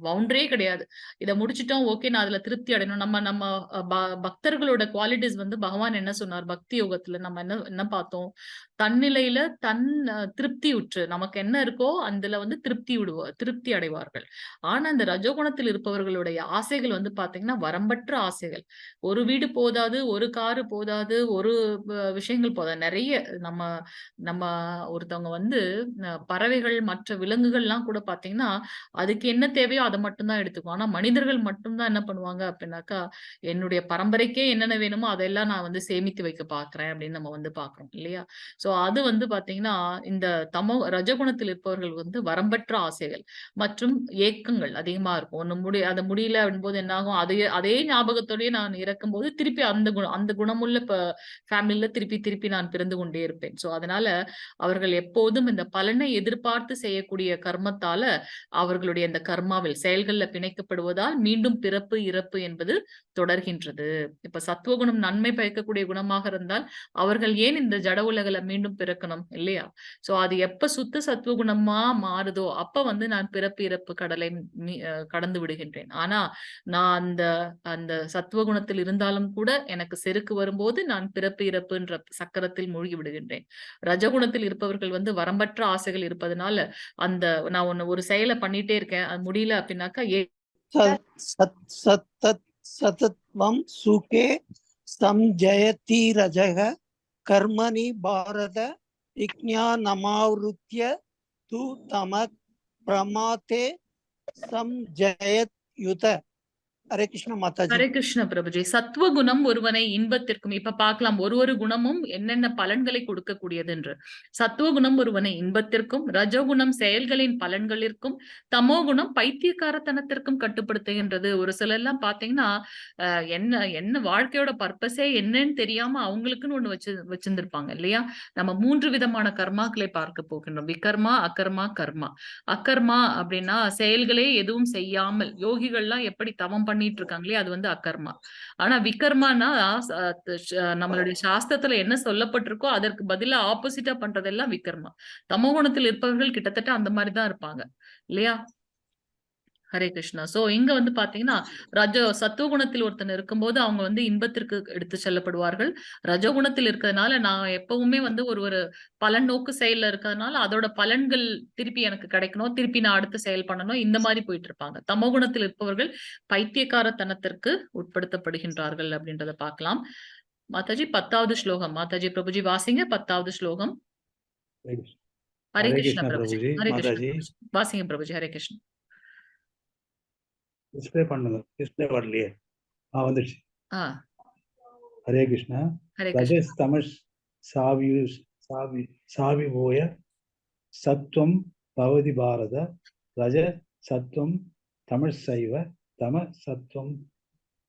பவுண்டரியே கிடையாது. இதை முடிச்சிட்டோம், ஓகே, நான் அதுல திருப்தி அடையணும். நம்ம பக்தர்களோட குவாலிட்டிஸ் வந்து பகவான் என்ன சொன்னார் பக்தி யோகத்துல, நம்ம என்ன பார்த்தோம், தன்னிலையில திருப்தி உற்று நமக்கு என்ன இருக்கோ அதுல வந்து திருப்தி அடைவார்கள். ஆனா இந்த ரஜோகுணத்தில் இருப்பவர்களுடைய ஆசைகள் வந்து பாத்தீங்கன்னா வரம்பற்ற ஆசைகள். ஒரு வீடு போதாது, ஒரு காரு போதாது, ஒரு விஷயங்கள் போதாது, நிறைய நம்ம ஒருத்தவங்க வந்து பறவைகள் மற்ற விலங்குகள்லாம் கூட பாத்தீங்கன்னா அதுக்கு என்ன தேவையோ அதை மட்டும்தான் எடுத்துக்கும். ஆனா மனிதர்கள் மட்டும்தான் என்ன பண்ணுவாங்க அப்படின்னாக்கா, என்னுடைய பரம்பரைக்கே என்னென்ன வேணுமோ அதெல்லாம் நான் வந்து சேமித்து வைக்க பாக்குறேன் அப்படின்னு நம்ம வந்து பாக்குறோம் இல்லையா. சோ அது வந்து பாத்தீங்கன்னா இந்த ரஜகுணத்தில் இருப்பவர்கள் வந்து வரம்பற்ற ஆசைகள் மற்றும் ஏக்கங்கள் அதிகமா இருக்கும். ஒண்ணு அதை முடியல அப்படின்போது என்ன ஆகும், அதே ஞாபகத்தோடய நான் இறக்கும் போது திருப்பி அந்த குணமுள்ள ஃபேமிலியில திருப்பி நான் பிறந்து கொண்டே இருப்பேன். சோ அதனால அவர்கள் எப்போதும் இந்த பலனை எதிர்பார்த்து செய்யக்கூடிய கர்மத்தால அவர்களுடைய இந்த கர்மாவில் செயல்கள்ல பிணைக்கப்படுவதால் மீண்டும் பிறப்பு இறப்பு என்பது தொடர்கின்றது. இப்ப சத்துவகுணம் நன்மை பயக்கக்கூடிய குணமாக இருந்தால் அவர்கள் ஏன் இந்த ஜட உலகில மீண்டும் பிறக்கணும் இல்லையா. சோ அது எப்ப சுத்த சத்துவகுணமா மாறுதோ அப்ப வந்து நான் பிறப்பு இறப்பு கடலை கடந்து விடுகின்றேன். ஆனா நான் அந்த சத்துவகுணத்தில் இருந்தாலும் கூட எனக்கு செருக்கு வரும்போது நான் பிறப்பு இறப்புன்ற சக்கரத்தில் மூழ்கி விடுகின்றேன். ரஜகுணத்தில் இருப்பவர்கள் வந்து வரம்பற்ற ஆசைகள் இருப்பதனால அந்த நான் ஒரு செயலை பண்ணிட்டே இருக்கேன், அது முடியல அப்படின்னாக்கா சதத்வம் சுகே சம்ஜயதி ரஜக கர்மணி பாரத விஜ்ஞானமாவ்ருத்ய து தமக் பிரமாதே சம்ஜயத் யுத. ஹரே கிருஷ்ண மாதாஜி. ஹரே கிருஷ்ண பிரபுஜி. சத்துவகுணம் ஒருவனை இன்பத்திற்கும், இப்ப பார்க்கலாம் ஒரு குணமும் என்னென்ன பலன்களை கொடுக்கக்கூடியது என்று. சத்துவகுணம் ஒருவனை இன்பத்திற்கும், ரஜகுணம் செயல்களின் பலன்களிற்கும், தமோகுணம் பைத்தியக்காரத்தனத்திற்கும் கட்டுப்படுத்துகின்றது. ஒரு சில எல்லாம் பாத்தீங்கன்னா என்ன வாழ்க்கையோட பர்பஸே என்னன்னு தெரியாம அவங்களுக்குன்னு ஒண்ணு வச்சிருந்திருப்பாங்க இல்லையா. நம்ம 3 விதமான கர்மாக்களை பார்க்க போகின்றோம். விகர்மா, அகர்மா, கர்மா. அகர்மா அப்படின்னா செயல்களே எதுவும் செய்யாமல் யோகிகள்லாம் எப்படி தவம் பண்ணிட்டு இருக்காங்களே அது வந்து அகர்மா. ஆனா விகர்மானா நம்மளுடைய சாஸ்திரத்துல என்ன சொல்லப்பட்டிருக்கோ அதற்கு பதிலா ஆப்போசிட்டா பண்றதெல்லாம் விகர்மா. தமோகுணத்தில் இருப்பவர்கள் கிட்டத்தட்ட அந்த மாதிரிதான் இருப்பாங்க இல்லையா. ஹரே கிருஷ்ணா. சோ இங்க வந்து பாத்தீங்கன்னா சத்துவகுணத்தில் ஒருத்தன் இருக்கும்போது அவங்க வந்து இன்பத்திற்கு எடுத்து செல்லப்படுவார்கள். ரஜோகுணத்தில் இருக்கிறதுனால நான் எப்பவுமே வந்து ஒரு பலன் நோக்கு செயல்ல இருக்கிறதுனால அதோட பலன்கள் திருப்பி எனக்கு கிடைக்கணும், திருப்பி நான் அடுத்து செயல் பண்ணணும், இந்த மாதிரி போயிட்டு இருப்பாங்க. தமோகுணத்தில் இருப்பவர்கள் பைத்தியக்காரத்தனத்திற்கு உட்படுத்தப்படுகின்றார்கள் அப்படின்றத பார்க்கலாம். மாதாஜி 10வது ஸ்லோகம். மாதாஜி பிரபுஜி வாசிங்க 10வது ஸ்லோகம். ஹரே हरे கிருஷ்ணா कृष्णा பிரபுஜி. प्रभु जी ஹரே माता கிருஷ்ணா जी பிரபுஜி. வாசிங்க பிரபுஜி. ஹரே கிருஷ்ணா. डिस्प्ले பண்ணுங்க डिस्प्ले வரலையே வந்துருச்சு ஆ हरे कृष्णा ஹரே கிருஷ்ணா. रजस तमस सावि भूय सत्वं भवति भारत रज सत्वं तमसैव तम सत्वं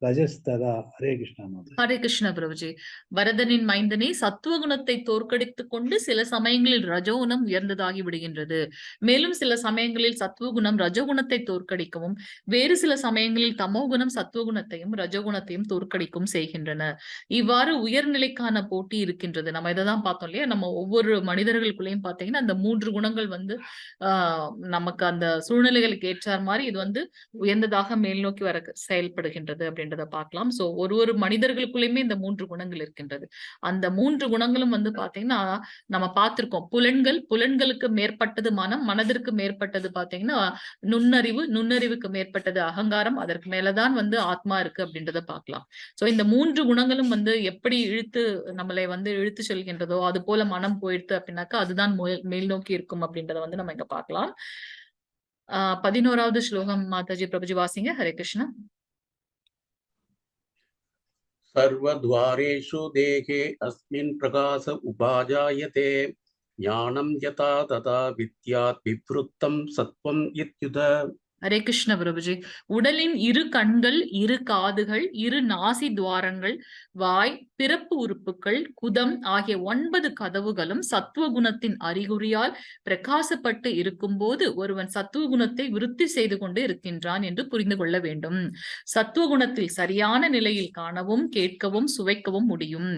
रजस्तदा हरे कृष्णा माता ஹரே கிருஷ்ண பிரபுஜி. பரதனின் மைந்தனே, சத்துவகுணத்தை தோற்கடித்துக் கொண்டு சில சமயங்களில் ரஜோகுணம் உயர்ந்ததாகி விடுகின்றது. மேலும் சில சமயங்களில் சத்துவகுணம் ரஜோகுணத்தை தோற்கடிக்கவும், வேறு சில சமயங்களில் தமோகுணம் சத்துவகுணத்தையும் ரஜோகுணத்தையும் தோற்கடிக்கவும் செய்கின்றன. இவ்வாறு உயர்நிலைக்கான போட்டி இருக்கின்றது. நம்ம இதைதான் பார்த்தோம் இல்லையா? நம்ம ஒவ்வொரு மனிதர்களுக்குள்ளேயும் பார்த்தீங்கன்னா அந்த 3 குணங்கள் வந்து நமக்கு அந்த சூழ்நிலைகளுக்கு ஏற்றார் மாதிரி இது வந்து உயர்ந்ததாக மேல் நோக்கி வர செயல்படுகின்றது அப்படின்றத பார்க்கலாம். சோ ஒரு மனிதர்களுக்குள்ளயுமே இந்த 3 குணங்கள் இருக்கின்றது. அந்த 3 குணங்களும் வந்து பாத்தீங்கன்னா நம்ம பார்த்திருக்கோம். புலன்களுக்கு மேற்பட்டது மனம், மனதிற்கு மேற்பட்டது பாத்தீங்கன்னா நுண்ணறிவு, நுண்ணறிவுக்கு மேற்பட்டது அகங்காரம், அதற்கு மேலதான் வந்து ஆத்மா இருக்கு அப்படின்றத பார்க்கலாம். சோ இந்த 3 குணங்களும் வந்து எப்படி நம்மளை வந்து இழுத்து செல்கின்றதோ அது போல மனம் போயிடுது அப்படின்னாக்கா அதுதான் மேல் நோக்கி இருக்கும் அப்படின்றத வந்து நம்ம இங்க பார்க்கலாம். 11வது ஸ்லோகம் மாதாஜி பிரபுஜி வாசிங்க. ஹரே கிருஷ்ணா. सर्वद्वारेषु देहे अस्मिन् प्रकाश उपाजायते ज्ञानं यथा तथा विद्यात् विवृत्तं सत्वम् इत्युत. ஹரே கிருஷ்ண பிரபுஜி. உடலின் 2 கண்கள், 2 காதுகள், 2 நாசி துவாரங்கள், வாய், பிறப்பு உறுப்புகள், குதம் ஆகிய 9 கதவுகளும் சத்துவகுணத்தின் அறிகுறியால் பிரகாசப்பட்டு இருக்கும் போது ஒருவன் சத்துவகுணத்தை விருத்தி செய்து கொண்டு இருக்கின்றான் என்று புரிந்து கொள்ள வேண்டும். சத்துவகுணத்தில் சரியான நிலையில் காணவும் கேட்கவும் சுவைக்கவும் முடியும்.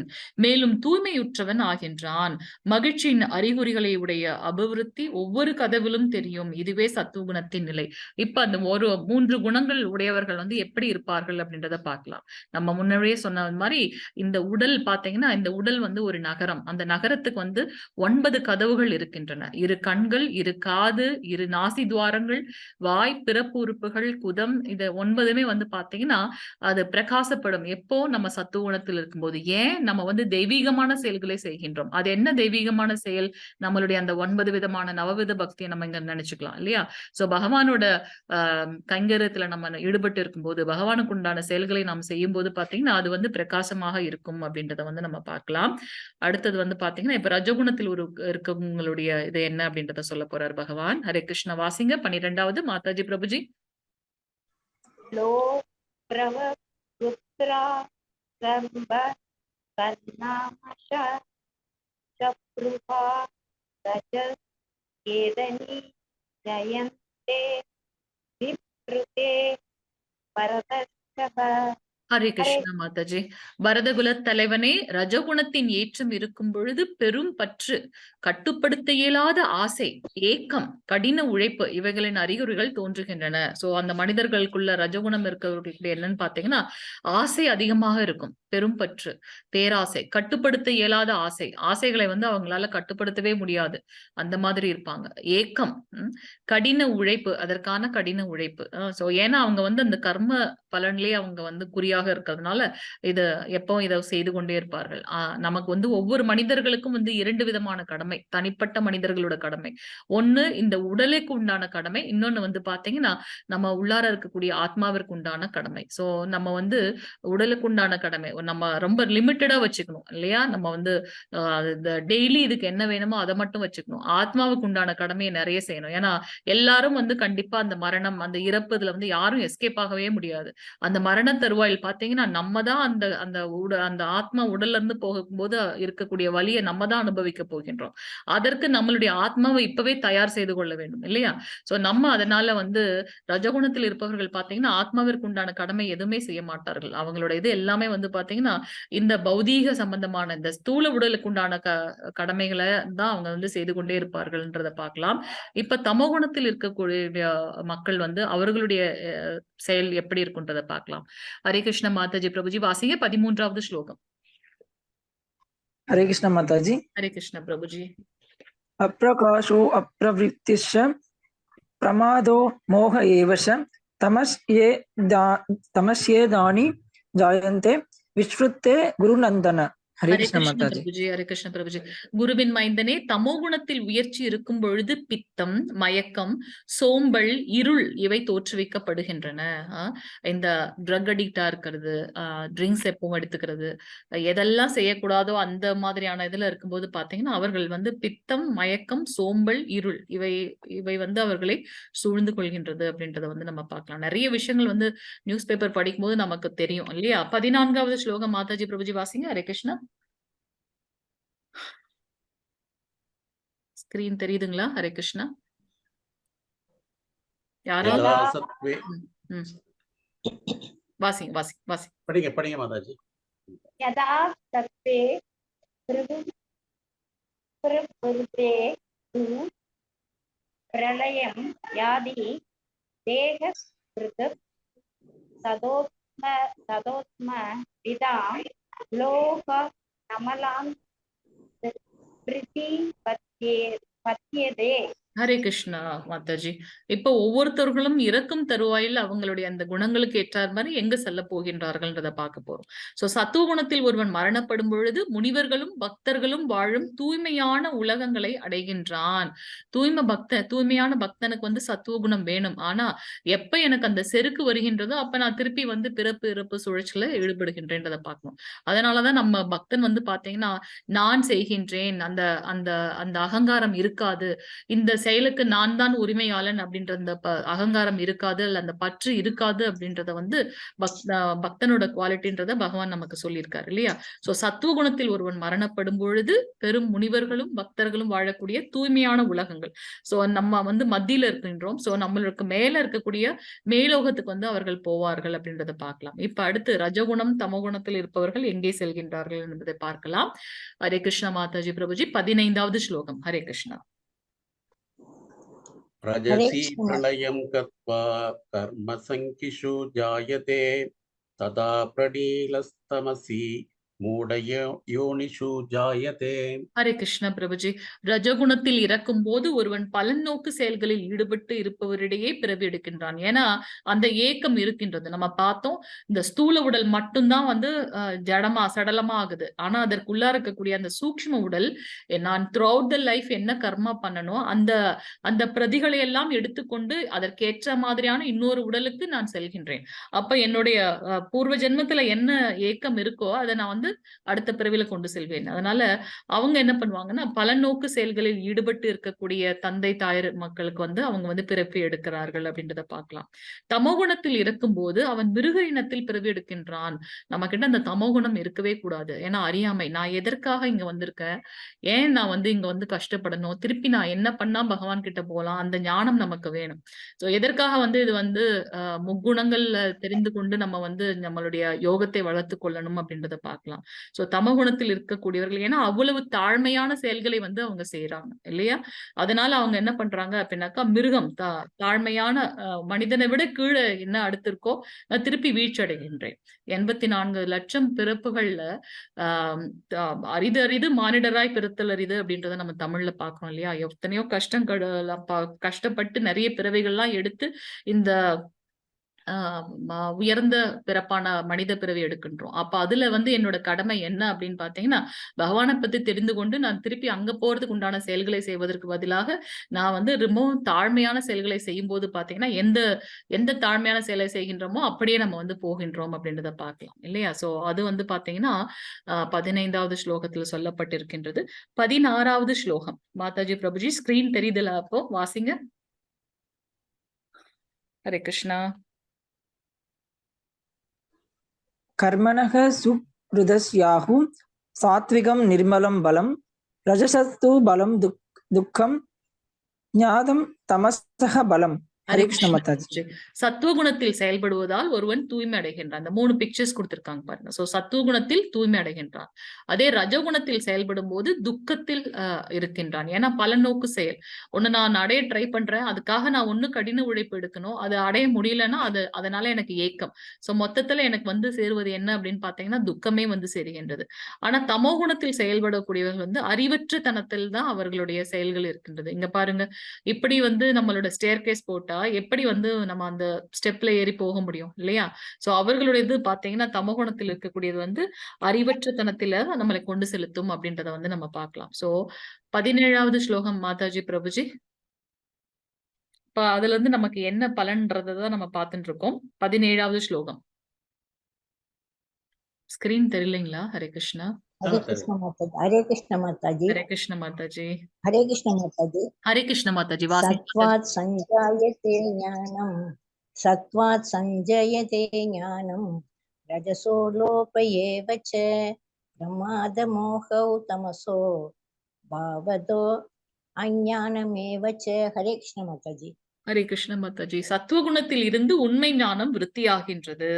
மேலும் தூய்மையுற்றவன் ஆகின்றான். மகிழ்ச்சியின் அறிகுறிகளை உடைய அபிவிருத்தி ஒவ்வொரு கதவிலும் தெரியும். இதுவே சத்துவகுணத்தின் நிலை. அந்த 3 குணங்கள் உடையவர்கள் வந்து எப்படி இருப்பார்கள் அப்படின்றத பார்க்கலாம். நம்ம முன்னாடியே சொன்ன மாதிரி இந்த உடல் பாத்தீங்கன்னா இந்த உடல் வந்து ஒரு நகரம். அந்த நகரத்துக்கு வந்து 9 கதவுகள் இருக்கின்றன. 2 கண்கள், 2 காது, 2 நாசி துவாரங்கள், வாய், பிறப்பு உறுப்புகள், குதம், இது 9மே வந்து பாத்தீங்கன்னா அது பிரகாசப்படும் எப்போ நம்ம சத்துவகுணத்தில் இருக்கும்போது. ஏன் நம்ம வந்து தெய்வீகமான செயல்களை செய்கின்றோம். அது என்ன தெய்வீகமான செயல்? நம்மளுடைய அந்த 9 விதமான நவவித பக்தியை நம்ம இங்க நினைச்சுக்கலாம் இல்லையா? சோ பகவானோட கைங்கரியத்துல நம்ம ஈடுபட்டு இருக்கும்போது பகவானுக்கு உண்டான செயல்களை நாம் செய்யும் போது பாத்தீங்கன்னா அது வந்து பிரகாசமாக இருக்கும் அப்படின்றத வந்து நம்ம பார்க்கலாம். அடுத்தது வந்து பாத்தீங்கன்னா இப்ப ரஜகுணத்தில் இருக்கவங்களுடைய இது என்ன அப்படின்றத சொல்ல போறார் பகவான். ஹரே கிருஷ்ண வாசிங்க 12வது மாதாஜி பிரபுஜி. ஹரே கிருஷ்ணா மாதாஜி. பரதகுல தலைவனே, ரஜகுணத்தின் ஏற்றம் இருக்கும் பொழுது பெரும் பற்று, கட்டுப்படுத்த இயலாத ஆசை, ஏக்கம், கடின உழைப்பு இவைகளின் அறிகுறிகள் தோன்றுகின்றன. சோ அந்த மனிதர்களுக்குள்ள ரஜகுணம் இருக்கிறவர்களுக்கு என்னன்னு பாத்தீங்கன்னா ஆசை அதிகமாக இருக்கும். பெரும் பற்று, பேராசை, கட்டுப்படுத்த இயலாத ஆசை, ஆசைகளை வந்து அவங்களால கட்டுப்படுத்தவே முடியாது, அந்த மாதிரி இருப்பாங்க. ஏக்கம், கடின உழைப்பு, அதற்கான கடின உழைப்பு. சோ ஏன்னா அவங்க வந்து அந்த கர்ம பலன்லயே அவங்க வந்து குறியாக இருக்கிறதுனால இதை செய்து கொண்டே இருப்பார்கள். நமக்கு வந்து ஒவ்வொரு மனிதர்களுக்கும் வந்து 2 விதமான கடமை, தனிப்பட்ட மனிதர்களோட கடமை. ஒண்ணு இந்த உடலுக்கு உண்டான கடமை, இன்னொன்னு வந்து பாத்தீங்கன்னா நம்ம உள்ளார இருக்கக்கூடிய ஆத்மாவிற்கு உண்டான கடமை. சோ நம்ம வந்து உடலுக்கு உண்டான கடமை நம்ம ரொம்ப லிமிட்டடா வச்சுக்கணும் இல்லையா? நம்ம வந்து டெய்லி இதுக்கு என்ன வேணுமோ அதை மட்டும் வச்சுக்கணும். ஆத்மாவுக்கு உண்டான கடமையை நிறைய செய்யணும். ஏன்னா எல்லாரும் வந்து கண்டிப்பா அந்த மரணம், அந்த இறப்பு, இதுல வந்து யாரும் எஸ்கேப் ஆகவே முடியாது. அந்த மரண தருவாயில் பாத்தீங்கன்னா நம்ம தான் அந்த அந்த அந்த ஆத்மா உடல்ல இருந்து போகும்போது இருக்கக்கூடிய வலியை நம்ம தான் அனுபவிக்க போகின்றோம். அதற்கு நம்மளுடைய ஆத்மாவை இப்பவே தயார் செய்து கொள்ள வேண்டும் இல்லையா? சோ நம்ம அதனால வந்து ரஜகுணத்தில் இருப்பவர்கள் பாத்தீங்கன்னா ஆத்மாவிற்கு உண்டான கடமை எதுவுமே செய்ய மாட்டார்கள். அவங்களோட இது எல்லாமே வந்து பாத்தீங்கன்னா இந்த பௌதீக சம்பந்தமான இந்த ஸ்தூல உடலுக்கு உண்டான கடமைகளை தான் அவங்க வந்து செய்து கொண்டே இருப்பார்கள்ன்றத பார்க்கலாம். இப்ப தமோகுணத்தில் இருக்கக்கூடிய மக்கள் வந்து அவர்களுடைய செயல் எப்படி இருக்குன்றத பார்க்கலாம். ஹரே கிருஷ்ண மாதாஜி பிரபுஜி வாசிங்க 13வது ஸ்லோகம். हरे कृष्ण माता जी। हरे कृष्ण प्रभु जी। अप्रकाशो अप्रवृत्तिश्च प्रमादो मोह एव च तमस्येदानि जायन्ते विश्रुते गुरुनंदन। हरे कृष्ण माता जी। हरे कृष्ण प्रभु जी। குருவின் மைந்தனே, தமோகுணத்தில் உயர்ச்சி இருக்கும் பொழுது பித்தம், மயக்கம், சோம்பல், இருள் இவை தோற்றுவிக்கப்படுகின்றன. இந்த ட்ரக் அடிக்டா இருக்கிறது, ட்ரிங்க்ஸ் எப்பவும் எடுத்துக்கிறது, எதெல்லாம் செய்யக்கூடாதோ அந்த மாதிரியான இதுல இருக்கும்போது பாத்தீங்கன்னா அவர்கள் வந்து பித்தம், மயக்கம், சோம்பல், இருள் இவை வந்து அவர்களை சூழ்ந்து கொள்கின்றது அப்படின்றத வந்து நம்ம பார்க்கலாம். நிறைய விஷயங்கள் வந்து நியூஸ் பேப்பர் படிக்கும் போது நமக்கு தெரியும் இல்லையா? 14வது ஸ்லோகம் மாதாஜி பிரபுஜி வாசிங்க. ஹரே கிருஷ்ணா. ஸ்கிரீன் தெரியுதுங்களா? ஹரே கிருஷ்ணா. யாராவது வாசிங்க வாசிங்க வாசிங்க. படிங்க படிங்க மாதாஜி. யதா சத்வே பிரவருத்தே பிரளயம் யாதி தேக ஸ்ருதப் ததோத்ம விதாம் லோக கமலான் பத்தியதே. ஹரே கிருஷ்ணா மாதாஜி. இப்போ ஒவ்வொருத்தர்களும் இறக்கும் தருவாயில் அவங்களுடைய அந்த குணங்களுக்கு ஏற்றார் மாதிரி எங்க செல்ல போகின்றார்கள்ன்றத பார்க்க போறோம். சோ சத்துவ குணத்தில் ஒருவன் மரணப்படும் பொழுது முனிவர்களும் பக்தர்களும் வாழும் தூய்மையான உலகங்களை அடைகின்றான். தூய்மையான பக்தனுக்கு வந்து சத்துவ குணம் வேணும். ஆனா எப்ப எனக்கு அந்த செருக்கு வருகின்றதோ அப்ப நான் திருப்பி வந்து பிறப்பு இறப்பு சுழற்சியில ஈடுபடுகின்றேன்றதை பார்க்கணும். அதனாலதான் நம்ம பக்தன் வந்து பாத்தீங்கன்னா நான் செய்கின்றேன், அந்த அந்த அந்த அகங்காரம் இருக்காது, இந்த செயலுக்கு நான் தான் உரிமையாளன் அப்படின்ற அந்த அகங்காரம் இருக்காது, அல்ல அந்த பற்று இருக்காது அப்படின்றத வந்து பக்தனோட குவாலிட்டின்றத பகவான் நமக்கு சொல்லியிருக்காரு இல்லையா? சோ சத்துவ குணத்தில் ஒருவன் மரணப்படும் பொழுது பெரும் முனிவர்களும் பக்தர்களும் வாழக்கூடிய தூய்மையான உலகங்கள். சோ நம்ம வந்து மத்தியில இருக்கின்றோம். சோ நம்மளுக்கு மேல இருக்கக்கூடிய மேலோகத்துக்கு வந்து அவர்கள் போவார்கள் அப்படின்றத பார்க்கலாம். இப்ப அடுத்து ரஜகுணம் தமோகுணத்தில் இருப்பவர்கள் எங்கே செல்கின்றார்கள் என்பதை பார்க்கலாம். ஹரே கிருஷ்ண மாதாஜி பிரபுஜி 15வது ஸ்லோகம். ஹரே கிருஷ்ணா. रजसी प्रलयं गत्वा कर्मसङ्किषु जायते तदा प्रणीलस्तमसि மூடயோனிஷு ஜாயதே. ஹரே கிருஷ்ண பிரபுஜி. ரஜகுணத்தில் இறக்கும் போது ஒருவன் பலன் நோக்கு செயல்களில் ஈடுபட்டு இருப்பவரிடையே பிறவி எடுக்கின்றான். ஏன்னா அந்த ஏக்கம் இருக்கின்றது. நம்ம பார்த்தோம், இந்த ஸ்தூல உடல் மட்டும்தான் வந்து சடலமா ஆகுது. ஆனா அதற்குள்ளா இருக்கக்கூடிய அந்த சூக்ஷ்ம உடல், நான் த்ரூ அவுட் த லைஃப் என்ன கர்மா பண்ணணும், அந்த பிரதிகளை எல்லாம் எடுத்துக்கொண்டு அதற்கேற்ற மாதிரியான இன்னொரு உடலுக்கு நான் செல்கின்றேன். அப்ப என்னுடைய பூர்வ ஜென்மத்துல என்ன ஏக்கம் இருக்கோ அதை நான் வந்து அடுத்த பிறவில கொண்டு செல்வேன். அதனால அவங்க என்ன பண்ணுவாங்கன்னா பலநோக்கு செயல்களில் ஈடுபட்டு இருக்கக்கூடிய தந்தை தாயர் மக்களுக்கு வந்து அவங்க வந்து பிறவி எடுக்கிறார்கள் அப்படின்றத பார்க்கலாம். தமோகுணத்தில் இருக்கும் போது அவன் மிருக இனத்தில் பிறவி எடுக்கின்றான். நம்ம கிட்ட அந்த தமோகுணம் இருக்கவே கூடாது. ஏன்னா அறியாமை, நான் எதற்காக இங்க வந்திருக்கேன், ஏன் நான் வந்து இங்க வந்து கஷ்டப்படணும், திருப்பி நான் என்ன பண்ணா பகவான் கிட்ட போலாம், அந்த ஞானம் நமக்கு வேணும். சோ எதற்காக வந்து இது வந்து முக்குணங்கள்ல தெரிந்து கொண்டு நம்ம வந்து நம்மளுடைய யோகத்தை வளர்த்து கொள்ளணும் அப்படின்றத பார்க்கலாம். சோ தமகுணத்தில் இருக்கக்கூடியவர்கள் ஏன்னா அவ்வளவு தாழ்மையான செயல்களை வந்து அவங்க செய்யறாங்க இல்லையா? அதனால அவங்க என்ன பண்றாங்க அப்படின்னாக்கா மிருகம், தாழ்மையான மனிதனை விட கீழே என்ன அடுத்து இருக்கோ திருப்பி வீழ்ச்சி அடைகின்றேன். 84 லட்சம் பிறப்புகள்ல அரிது மானிடராய் பிறத்தல் அரிது அப்படின்றத நம்ம தமிழ்ல பாக்குறோம் இல்லையா? எத்தனையோ கஷ்டப்பட்டு நிறைய பிறவைகள்லாம் எடுத்து இந்த உயர்ந்த பிறப்பான மனித பிறவி எடுக்கின்றோம். அப்ப அதுல வந்து என்னோட கடமை என்ன அப்படின்னு பாத்தீங்கன்னா பகவானை பத்தி தெரிந்து கொண்டு நான் திருப்பி அங்க போறதுக்கு உண்டான செயல்களை செய்வதற்கு பதிலாக நான் வந்து ரொம்பவும் தாழ்மையான செயல்களை செய்யும் போது பாத்தீங்கன்னா எந்த தாழ்மையான செயலை செய்கின்றோமோ அப்படியே நம்ம வந்து போகின்றோம் அப்படின்றத பார்க்கலாம் இல்லையா? சோ அது வந்து பாத்தீங்கன்னா 15வது ஸ்லோகத்துல சொல்லப்பட்டிருக்கின்றது. 16வது ஸ்லோகம் மாதாஜி பிரபுஜி ஸ்கிரீன் தெரியுதுல, அப்போ வாசிங்க. ஹரே கிருஷ்ணா. कर्मणः सुहृदस्याहु सात्विकं निर्मलं बलं रजसस्तु बलं दुःखं ज्ञातं तमसः பலம். ஹரே கிருஷ்ண மாதாஜி. சத்துவகுணத்தில் செயல்படுவதால் ஒருவன் தூய்மை அடைகின்றான். அந்த 3 பிக்சர்ஸ் கொடுத்திருக்காங்க பாருங்க. சோ சத்துவகுணத்தில் தூய்மை அடைகின்றான். அதே ரஜகுணத்தில் செயல்படும் போது துக்கத்தில் இருக்கின்றான். ஏன்னா பல நோக்கு செயல். ஒண்ணு நான் அடைய ட்ரை பண்றேன், அதுக்காக நான் ஒண்ணு கடின உழைப்பு எடுக்கணும், அது அடைய முடியலன்னா அதனால எனக்கு ஏக்கம். சோ மொத்தத்துல எனக்கு வந்து சேருவது என்ன அப்படின்னு பாத்தீங்கன்னா துக்கமே வந்து சேருகின்றது. ஆனா தமோ குணத்தில் செயல்படக்கூடியவர்கள் வந்து அறிவற்ற தனத்தில் தான் அவர்களுடைய செயல்கள் இருக்கின்றது. இங்க பாருங்க, இப்படி வந்து நம்மளோட ஸ்டேர் கேஸ் போட்டா எப்படி வந்து நம்ம அந்த ஸ்டெப்ல ஏறி போக முடியும் இல்லையா? சோ அவர்களுடைய இது பாத்தீங்கன்னா தமோகுணத்தில் இருக்கக்கூடியது வந்து அறிவற்ற தனத்தில நம்மளை கொண்டு செலுத்தும் அப்படின்றத வந்து நம்ம பார்க்கலாம். சோ 17வது ஸ்லோகம் மாதாஜி பிரபுஜி. இப்ப அதுல இருந்து நமக்கு என்ன பலன்றதான் நம்ம பார்த்துட்டு இருக்கோம். 17வது ஸ்லோகம். ஸ்கிரீன் தெரியலீங்களா? ஹரே கிருஷ்ணா. ஹரே கிருஷ்ண மாதாஜி. ஹரே கிருஷ்ண மாதாஜி. ஹரே கிருஷ்ண மாதாஜி. ஹரே கிருஷ்ண மாதாஜி. ஹரே கிருஷ்ண மாதாஜி. சத்வாத் சஞ்சாயதே ஞானம் சத்வாத் சஞ்சயதே ஞானம் ரஜசோ லோபயேவ ச பிரமாத மோகௌ தமசோ பாவதோ அஞ்ஞானமேவ ச. ஹரே கிருஷ்ண மாதாஜி. ஹரே கிருஷ்ண மாதாஜி. சத்துவகுணத்தில் இருந்து உண்மை ஞானம் விருத்தியாகின்றது.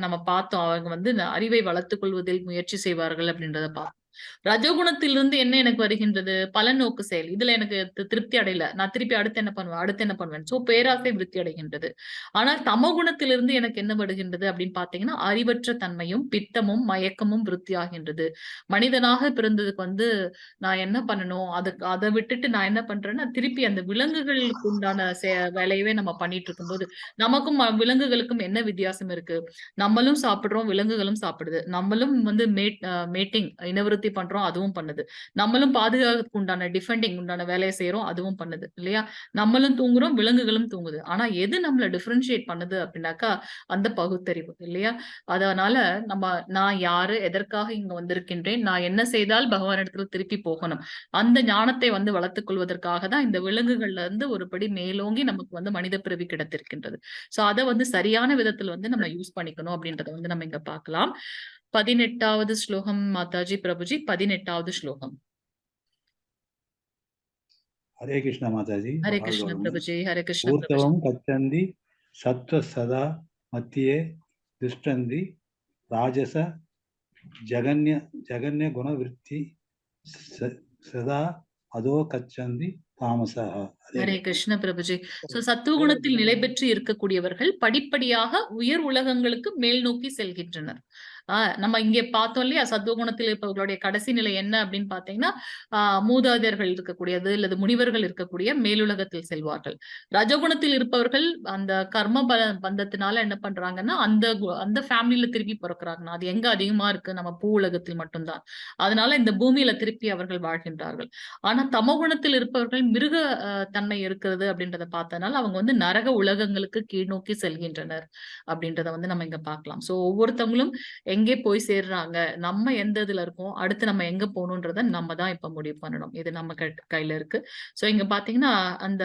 நம்ம பார்த்தோம், அவங்க வந்து அறிவை வளர்த்துக் கொள்வதில் முயற்சி செய்வார்கள் அப்படின்றத பார்த்தோம். ரஜகுணத்திலிருந்து என்ன எனக்கு வருகின்றது? பலநோக்கு செயல். இதுல எனக்கு திருப்தி அடையல, நான் திருப்பி அடுத்து என்ன பண்ணுவேன். சோ பேராசை விருத்தி அடைகின்றது. ஆனால் தமோகுணத்திலிருந்து எனக்கு என்ன வருகின்றது அப்படின்னு பாத்தீங்கன்னா அறிவற்ற தன்மையும் பித்தமும் மயக்கமும் விருத்தி ஆகின்றது. மனிதனாக பிறந்ததுக்கு வந்து நான் என்ன பண்ணணும், அதை விட்டுட்டு நான் என்ன பண்றேன்னா திருப்பி அந்த விலங்குகளுக்கு உண்டான வேலையவே நம்ம பண்ணிட்டு இருக்கும்போது நமக்கும் விலங்குகளுக்கும் என்ன வித்தியாசம் இருக்கு? நம்மளும் சாப்பிடுறோம், விலங்குகளும் சாப்பிடுது. நம்மளும் வந்து மேட்டிங் இனவிருத்தி பண்றோம், அதுவும் பண்ணுது. நம்மளும் பாதுகாப்புக்கு உண்டான டிஃபெண்டிங் உண்டான வேலையை செய்யறோம், அதுவும் பண்ணுது இல்லையா? நம்மளும் தூங்குறோம், விலங்குகளும் தூங்குது. ஆனா எது நம்மள டிஃபரன்ஷியேட் பண்ணுது அப்படின்னாக்கா அந்த பகுத்தறிவு இல்லையா? அதனால நான் யாரு, எதற்காக இங்க வந்திருக்கின்றேன், நான் என்ன செய்தால் பகவான் இடத்துல திருப்பி போகணும், அந்த ஞானத்தை வந்து வளர்த்துக் கொள்வதற்காக தான் இந்த விலங்குகள்ல இருந்து ஒரு படி மேலோங்கி நமக்கு வந்து மனித பிறவி கிடைத்திருக்கின்றது. சோ அதை வந்து சரியான விதத்துல வந்து நம்ம யூஸ் பண்ணிக்கணும் அப்படின்றத வந்து நம்ம இங்க பார்க்கலாம். 18வது ஸ்லோகம் மாதாஜி பிரபுஜி. 18வது ஸ்லோகம். ஹரே கிருஷ்ண மாதாஜி. ஹரே கிருஷ்ண பிரபுஜி. ஹரே கிருஷ்ண பிரபுஜி. ஊர்த்தவம் கச்சந்தி சத்வ சதா மத்தியே திஷ்டந்தி ராஜச ஜகன்ய குணவிருத்தி சதா அதோ கச்சந்தி தாமசா. ஹரே கிருஷ்ண பிரபுஜி. சோ சத்துவகுணத்தில் நிலை பெற்று இருக்கக்கூடியவர்கள் படிப்படியாக உயர் உலகங்களுக்கு மேல் நோக்கி செல்கின்றனர். நம்ம இங்கே பார்த்தோம் இல்லையா, சத்துவகுணத்தில் இருப்பவர்களுடைய கடைசி நிலை என்ன அப்படின்னு பாத்தீங்கன்னா மூதாதையர்கள் இருக்கக்கூடியது அல்லது முனிவர்கள் இருக்கக்கூடிய மேலுலகத்தில் செல்வார்கள். ரஜகுணத்தில் இருப்பவர்கள் அந்த கர்ம பந்தத்தினால என்ன பண்றாங்கன்னா அந்த ஃபேமிலியில திருப்பி பிறக்கிறாங்க. அது எங்க அதிகமா இருக்கு? நம்ம பூ உலகத்தில் மட்டும்தான். அதனால இந்த பூமியில திருப்பி அவர்கள் வாழ்கின்றார்கள். ஆனா தமோகுணத்தில் இருப்பவர்கள் மிருக தன்மை இருக்கிறது அப்படின்றத பார்த்தனால அவங்க வந்து நரக உலகங்களுக்கு கீழ் நோக்கி செல்கின்றனர் அப்படின்றத வந்து நம்ம இங்க பார்க்கலாம். சோ ஒவ்வொருத்தவங்களும் எங்கே போய் சேர்றாங்க, நம்ம எந்த இதுல இருக்கோம், அடுத்து நம்ம எங்க போகணுன்றத நம்ம தான் இப்ப முடிவு பண்ணணும். இது நம்ம கையில இருக்கு. சோ இங்க பாத்தீங்கன்னா அந்த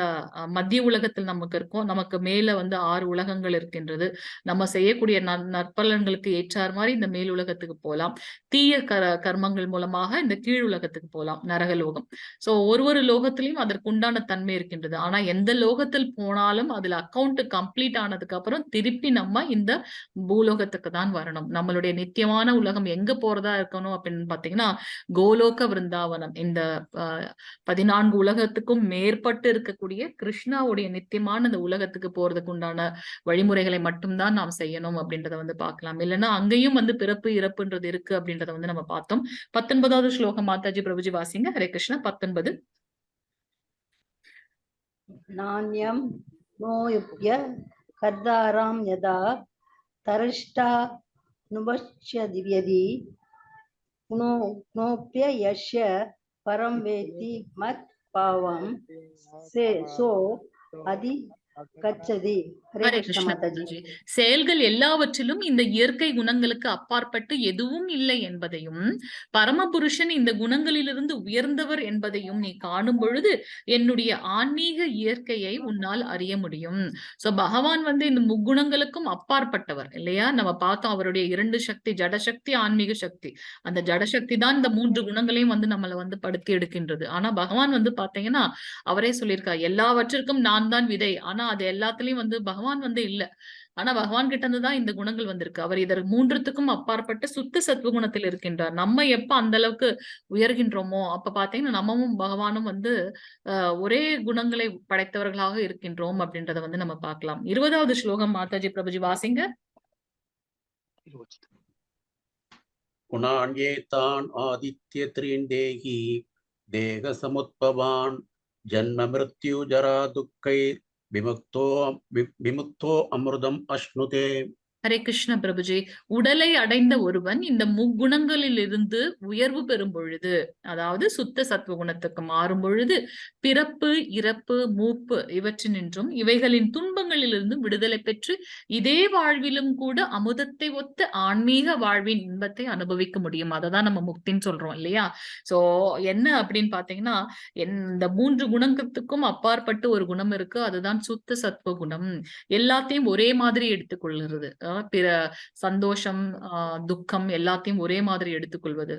மத்திய உலகத்தில் நமக்கு இருக்கும், நமக்கு மேல வந்து 6 உலகங்கள் இருக்கின்றது. நம்ம செய்யக்கூடிய நற்பலன்களுக்கு ஏற்றார் மாதிரி இந்த மேல் உலகத்துக்கு போகலாம். தீய கர்மங்கள் மூலமாக இந்த கீழ் உலகத்துக்கு போகலாம், நரகலோகம். சோ ஒரு லோகத்திலையும் அதற்கு உண்டான தன்மை இருக்கின்றது. ஆனா எந்த லோகத்தில் போனாலும் அதுல அக்கௌண்ட் கம்ப்ளீட் ஆனதுக்கு அப்புறம் திருப்பி நம்ம இந்த பூலோகத்துக்கு தான் வரணும். நம்மளுடைய நித்தியமான உலகம் எங்க போறதா இருக்கணும் அப்படின்னு பாத்தீங்கன்னா கோலோக விருந்தாவனம். இந்த 14 உலகத்துக்கும் மேற்பட்டு இருக்கக்கூடிய கிருஷ்ணாவுடைய நித்தியமான இந்த உலகத்துக்கு போறதுக்கு உண்டான வழிமுறைகளை மட்டும்தான் நாம் செய்யணும் அப்படின்றத வந்து பார்க்கலாம். இல்லைன்னா அங்கேயும் வந்து பிறப்பு இறப்புன்றது இருக்கு அப்படின்றத வந்து நம்ம பார்த்தோம். 19வது ஸ்லோகம் மாதாஜி பிரபுஜி வாசிங்க. ஹரே கிருஷ்ணா. 19. நாண்யம் நோயுப்ய கர்தாராம் யதா தரிஷ்டா நுபஷ்ய திவ்யதி நோப்ய யஷ்ய பரம் வேதி மத் பாவம் சோ அதி கச்சதி. ஹரே ஹரே கிருஷ்ண கிருஷ்ண மாதாஜி. மாதாஜி. செயல்கள் எல்லாவற்றிலும் இந்த இயற்கை குணங்களுக்கு அப்பாற்பட்டு எதுவும் இல்லை என்பதையும், பரமபுருஷன் இந்த குணங்களிலிருந்து உயர்ந்தவர் என்பதையும் நீ காணும் பொழுது என்னுடைய ஆன்மீக இயற்கையை உன்னால் அறிய முடியும். சோ பகவான் வந்து இந்த முக்குணங்களுக்கும் அப்பாற்பட்டவர் இல்லையா? நம்ம பார்த்தோம் அவருடைய 2 சக்தி, ஜடசக்தி, ஆன்மீக சக்தி. அந்த ஜடசக்தி தான் இந்த 3 குணங்களையும் வந்து நம்மளை வந்து படுத்தி எடுக்கின்றது. ஆனா பகவான் வந்து பாத்தீங்கன்னா அவரே சொல்லியிருக்கார், எல்லாவற்றிற்கும் நான் தான் விதை. ஆனா அது எல்லாத்துலயும் வந்து பகவான் வந்து இல்ல. ஆனா பகவான் கிட்ட இருந்து தான் இந்த குணங்கள் வந்திருக்கு. அவர் இதற்கு 3த்துக்கும் அப்பாற்பட்ட சுத்த சத்துவ குணத்தில் இருக்கின்றார். நம்ம எப்ப அந்த அளவுக்கு உயர்கின்றோமோ அப்ப பாத்தீங்கன்னா நம்மவும் பகவானும் வந்து ஒரே குணங்களை படைத்தவர்களாக இருக்கின்றோம் அப்படின்றத வந்து நம்ம பார்க்கலாம். 20வது ஸ்லோகம் மாதாஜி பிரபுஜி வாசிங்க. குணான்யேதான் ஆதித்ய த்ரீண்டேகி தேக சமுத்பவான் ஜன்ம மிருத்யு ஜரா துக்கை விமுக்தோ அமிர்தம் அஷ்ணுதே. ஹரே கிருஷ்ண பிரபுஜி. உடலை அடைந்த ஒருவன் இந்த முக்குணங்களில் இருந்து உயர்வு பெறும் பொழுது, அதாவது சுத்த சத்துவ குணத்துக்கு மாறும் பொழுது பிறப்பு, இறப்பு, மூப்பு இவற்றினின்றும் இவைகளின் துன்பங்களிலிருந்து விடுதலை பெற்று இதே வாழ்விலும் கூட அமுதத்தை ஒத்த ஆன்மீக வாழ்வின் இன்பத்தை அனுபவிக்க முடியும். அததான் நம்ம முக்தின்னு சொல்றோம் இல்லையா? சோ என்ன அப்படின்னு பாத்தீங்கன்னா, இந்த 3 குணத்துக்கும் அப்பாற்பட்டு ஒரு குணம் இருக்கு. அதுதான் சுத்த சத்துவ குணம். எல்லாத்தையும் ஒரே மாதிரி எடுத்துக்கொள்கிறது. பிற சந்தோஷம், துக்கம் எல்லாத்தையும் ஒரே மாதிரி எடுத்துக்கொள்வது.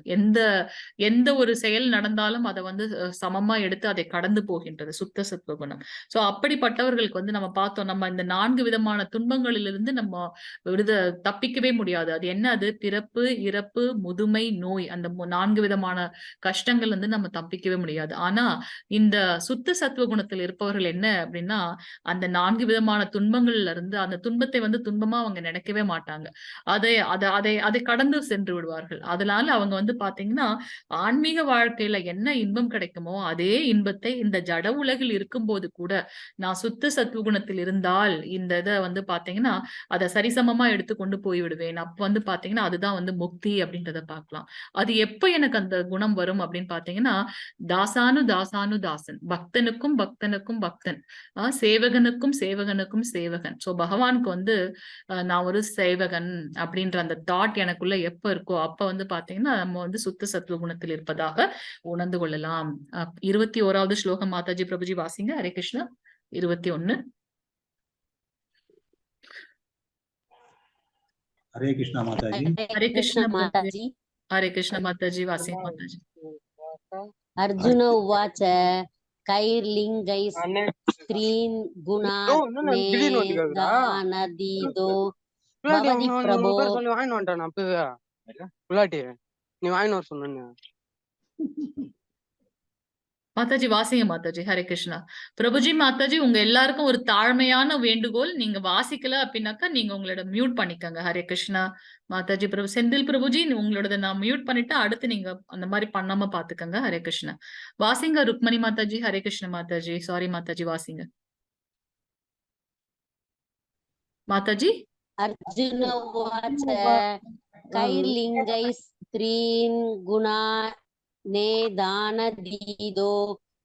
எந்த ஒரு செயல் நடந்தாலும் அதை வந்து சமமா எடுத்து அதை கடந்து போகின்றது சுத்த சத்துவ குணம். சோ அப்படிப்பட்டவர்களுக்கு வந்து நம்ம பார்த்தோம், நம்ம இந்த 4 விதமான துன்பங்களிலிருந்து நம்ம தப்பிக்கவே முடியாது. அது என்ன? அது பிறப்பு, இறப்பு, முதுமை, நோய். அந்த 4 விதமான கஷ்டங்கள் வந்து நம்ம தப்பிக்கவே முடியாது. ஆனா இந்த சுத்த சத்துவ குணத்தில் இருப்பவர்கள் என்ன அப்படின்னா, அந்த 4 விதமான துன்பங்கள்ல இருந்து அந்த துன்பத்தை வந்து துன்பமா அவங்க நினைக்கவே மாட்டாங்க. அதை கடந்து சென்று விடுவார்கள். அதனால அவங்க வந்து பாத்தீங்கன்னா ஆன்மீக வாழ்க்கையில என்ன இன்பம் கிடைக்குமோ அதே இன்பத்தை இந்த ஜட உலகில் இருக்கும்போது கூட நான் சுத்த சத்துவ குணத்தில் இருந்தால் இந்த இதை வந்து பாத்தீங்கன்னா அதை சரிசமமா எடுத்து கொண்டு போய் விடுவேன். அப்ப வந்து பாத்தீங்கன்னா அதுதான் வந்து முக்தி அப்படின்றத பார்க்கலாம். அது எப்ப எனக்கு அந்த குணம் வரும் அப்படின்னு பாத்தீங்கன்னா, தாசானு தாசன், பக்தனுக்கும் பக்தனுக்கும் பக்தன், சேவகனுக்கும் சேவகனுக்கும் சேவகன். சோ பகவானுக்கு வந்து நான் ஒரு சேவகன் அப்படின்ற அந்த தாட் எனக்குள்ள எப்ப இருக்கோ அப்ப வந்து பாத்தீங்கன்னா நம்ம வந்து சுத்த சத்துவ குணத்தில் இருப்பதாக உணர்ந்து கொள்ளலாம். 21வது ஸ்லோகம் மாதாஜி பிரபுஜி வாசிங்க. ஹரே கிருஷ்ணா. 21. ஹரே கிருஷ்ணா மாதாஜி. ஹரே கிருஷ்ண மாதாஜி. ஹரே கிருஷ்ண மாதாஜி வாசிங்க மாதாஜி. அர்ஜுன உவாச்ச கைர்லிங்கை ஸ்த்ரீன் குணாநேதானதீதோ பவதி பிரபோ. மாதாஜி வாசிங்க மாதாஜி. ஹரே கிருஷ்ணா. பிரபுஜி மாதாஜி, உங்க எல்லாருக்கும் ஒரு தாழ்மையான வேண்டுகோள், நீங்க வாசிக்கல அப்படின்னாக்கா நீங்க உங்களோட மியூட் பண்ணிக்கங்க. ஹரே கிருஷ்ணா மாதாஜி. பிரபு செந்தில் பிரபுஜி, உங்களோட நான் மியூட் பண்ணிட்டு அடுத்து நீங்க அந்த மாதிரி பண்ணாம பாத்துக்கங்க. ஹரே கிருஷ்ணா. வாசிங்க ருக்மணி மாதாஜி. ஹரே கிருஷ்ண மாதாஜி. சாரி மாதாஜி, வாசிங்க மாதாஜி. அர்ஜுன உவாச்ச கைர்லிங்கை ஸ்த்ரீன் குணாநேதானதீதோ